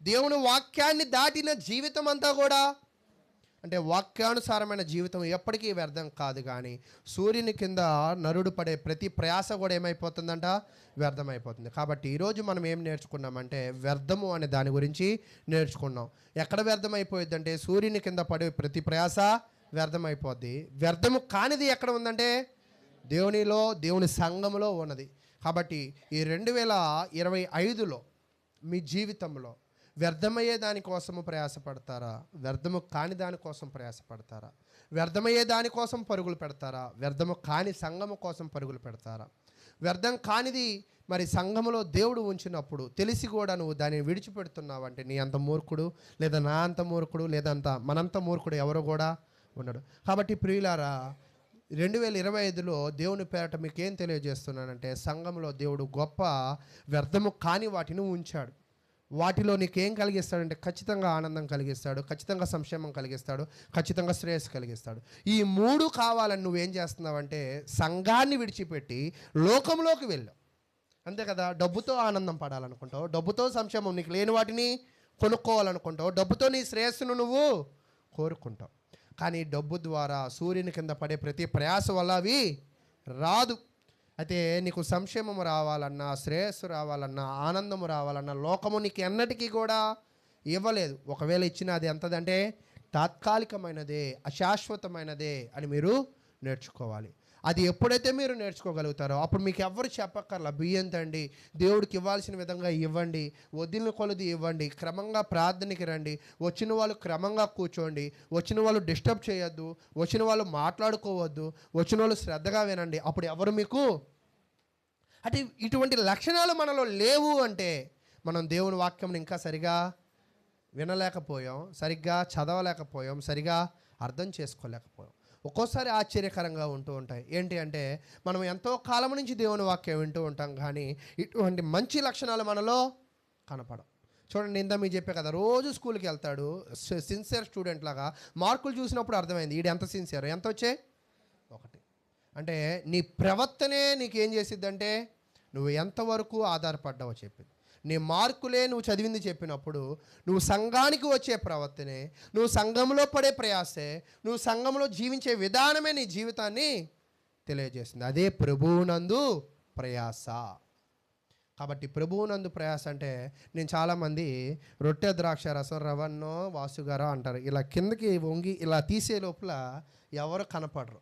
దేవుని వాక్యాన్ని దాటిన జీవితం అంతా కూడా, అంటే వాక్యానుసారమైన జీవితం ఎప్పటికీ వ్యర్థం కాదు. కానీ సూర్యుని కింద నరుడు పడే ప్రతి ప్రయాస కూడా ఏమైపోతుందంట? వ్యర్థమైపోతుంది. కాబట్టి ఈరోజు మనం ఏం నేర్చుకున్నామంటే, వ్యర్థము అనే దాని గురించి నేర్చుకున్నాం. ఎక్కడ వ్యర్థమైపోద్దంటే, సూర్యుని కింద పడే ప్రతి ప్రయాస వ్యర్థమైపోద్ది. వ్యర్థము కానిది ఎక్కడ ఉందంటే, దేవునిలో, దేవుని సంఘములో ఉన్నది. కాబట్టి ఈ 2025లో మీ జీవితంలో వ్యర్థమయ్యే దానికోసము ప్రయాసపడతారా? వ్యర్థము కాని దానికోసం ప్రయాసపడతారా? వ్యర్థమయ్యే దానికోసం పరుగులు పెడతారా? వ్యర్థము కాని సంఘము కోసం పరుగులు పెడతారా? వ్యర్థం కానిది మరి సంఘములో దేవుడు ఉంచినప్పుడు తెలిసి కూడా నువ్వు దాన్ని విడిచిపెడుతున్నావంటే, నీ అంత మూర్ఖుడు, లేదా నా అంత మూర్ఖుడు, లేదా మనంత మూర్ఖుడు ఎవరు కూడా ఉన్నాడు. కాబట్టి ప్రియులారా, 2025లో దేవుని పేరట మీకు ఏం తెలియజేస్తున్నానంటే, సంఘంలో దేవుడు గొప్ప వ్యర్థము కాని వాటిని ఉంచాడు. వాటిలో నీకేం కలిగిస్తాడంటే, ఖచ్చితంగా ఆనందం కలిగిస్తాడు, ఖచ్చితంగా సంక్షేమం కలిగిస్తాడు, ఖచ్చితంగా శ్రేయస్సు కలిగిస్తాడు. ఈ 3 కావాలని నువ్వేం చేస్తున్నావంటే, సంఘాన్ని విడిచిపెట్టి లోకంలోకి వెళ్ళావు. అంతే కదా? డబ్బుతో ఆనందం పడాలనుకుంటావు, డబ్బుతో సంక్షేమం, నీకు లేని వాటిని కొనుక్కోవాలనుకుంటావు, డబ్బుతో నీ శ్రేయస్సును నువ్వు కోరుకుంటావు. కానీ డబ్బు ద్వారా సూర్యుని కింద పడే ప్రతి ప్రయాస వల్ల అవి రాదు. అయితే నీకు సంక్షేమం రావాలన్నా, శ్రేయస్సు రావాలన్నా, ఆనందము రావాలన్నా లోకము నీకు ఎన్నటికీ కూడా ఇవ్వలేదు. ఒకవేళ ఇచ్చిన అది ఎంతదంటే తాత్కాలికమైనదే, అశాశ్వతమైనదే అని మీరు నేర్చుకోవాలి. అది ఎప్పుడైతే మీరు నేర్చుకోగలుగుతారో అప్పుడు మీకు ఎవ్వరు చెప్పక్కర్లా, బియ్యం తండి, దేవుడికి ఇవ్వాల్సిన విధంగా ఇవ్వండి, వదిలిన కొలది ఇవ్వండి, క్రమంగా ప్రార్థనకి రండి, వచ్చిన వాళ్ళు క్రమంగా కూర్చోండి, వచ్చిన వాళ్ళు డిస్టర్బ్ చేయొద్దు, వచ్చిన వాళ్ళు మాట్లాడుకోవద్దు, వచ్చిన వాళ్ళు శ్రద్ధగా వినండి. అప్పుడు ఎవరు మీకు అంటే ఇటువంటి లక్షణాలు మనలో లేవు అంటే, మనం దేవుని వాక్యం ఇంకా సరిగా వినలేకపోయాం, సరిగ్గా చదవలేకపోయాం, సరిగా అర్థం చేసుకోలేకపోయాం. ఒక్కోసారి ఆశ్చర్యకరంగా ఉంటూ ఉంటాయి. ఏంటి అంటే, మనం ఎంతో కాలం నుంచి దేవుని వాక్యం వింటూ ఉంటాం, కానీ ఇటువంటి మంచి లక్షణాలు మనలో కనపడవు. చూడండి, ఇందా మీకు చెప్పే కదా, రోజు స్కూల్కి వెళ్తాడు, సిన్సియర్ స్టూడెంట్ లాగా. మార్కులు చూసినప్పుడు అర్థమైంది ఈడు ఎంత సిన్సియర్. ఎంత వచ్చాయి? 1. అంటే నీ ప్రవర్తనే నీకేం చేసిద్దంటే నువ్వు ఎంతవరకు ఆధారపడ్డావో చెప్పింది. నీ మార్కులే నువ్వు చదివింది చెప్పినప్పుడు, నువ్వు సంఘానికి వచ్చే ప్రవర్తనే, నువ్వు సంఘంలో పడే ప్రయాసే, నువ్వు సంఘంలో జీవించే విధానమే నీ జీవితాన్ని తెలియజేస్తుంది. అదే ప్రభువునందు ప్రయాస. కాబట్టి ప్రభువునందు ప్రయాస అంటే, నేను చాలామంది రొట్టె ద్రాక్ష రసం రవన్నో వాసుగారో అంటారు, ఇలా కిందకి వంగి ఇలా తీసే లోపల ఎవరు కనపడరు.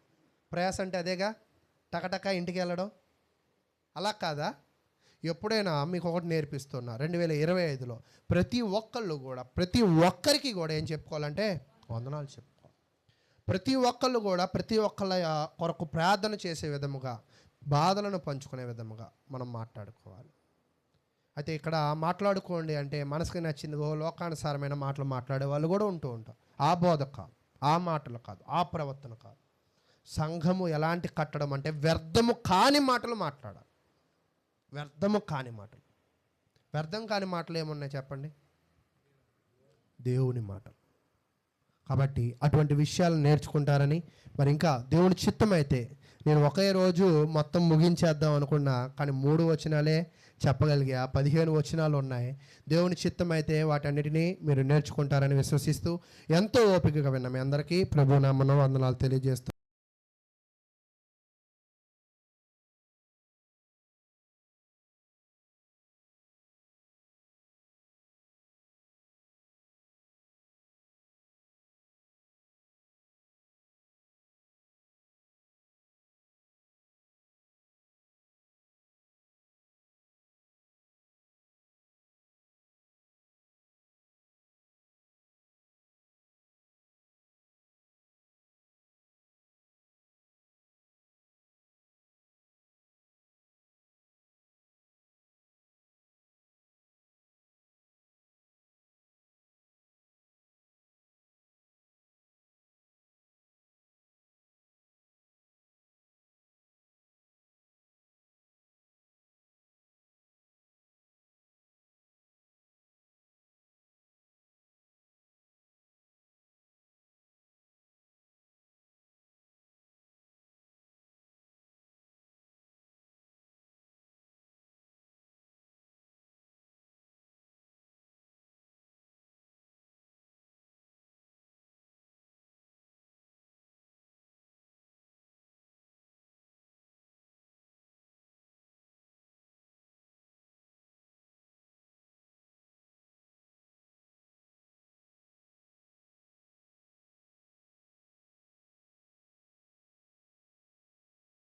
ప్రయాస అంటే అదేగా, టకటక ఇంటికి వెళ్ళడం. అలా కాదా? ఎప్పుడైనా మీకు ఒకటి నేర్పిస్తున్నా, 2025లో ప్రతి ఒక్కళ్ళు కూడా, ప్రతి ఒక్కరికి కూడా ఏం చెప్పుకోవాలంటే వందనాలు చెప్పుకోవాలి. ప్రతి ఒక్కళ్ళు కూడా ప్రతి ఒక్కళ్ళ కొరకు ప్రార్థన చేసే విధముగా, బాధలను పంచుకునే విధముగా మనం మాట్లాడుకోవాలి. అయితే ఇక్కడ మాట్లాడుకోండి అంటే మనసుకి నచ్చింది లోకానుసారమైన మాటలు మాట్లాడే వాళ్ళు కూడా ఉంటూ ఉంటారు. ఆ బోధ కాదు, ఆ మాటలు కాదు, ఆ ప్రవర్తన కాదు. సంఘము ఎలాంటి కట్టడం అంటే వ్యర్థము కాని మాటలు మాట్లాడాలి. వ్యర్థము కాని మాటలు. వ్యర్థం కాని మాటలు ఏమున్నాయి చెప్పండి? దేవుని మాటలు. కాబట్టి అటువంటి విషయాలు నేర్చుకుంటారని, మరి ఇంకా దేవుని చిత్తమైతే నేను ఒకే రోజు మొత్తం ముగించేద్దాం అనుకున్నా, కానీ 3 వచనాలే చెప్పగలిగా. 15 వచనాలు ఉన్నాయి. దేవుని చిత్తమైతే వాటన్నిటినీ మీరు నేర్చుకుంటారని విశ్వసిస్తూ ఎంతో ఓపికగా విన్నా మీ అందరికీ ప్రభునామమున వందనాలు తెలియజేస్తూ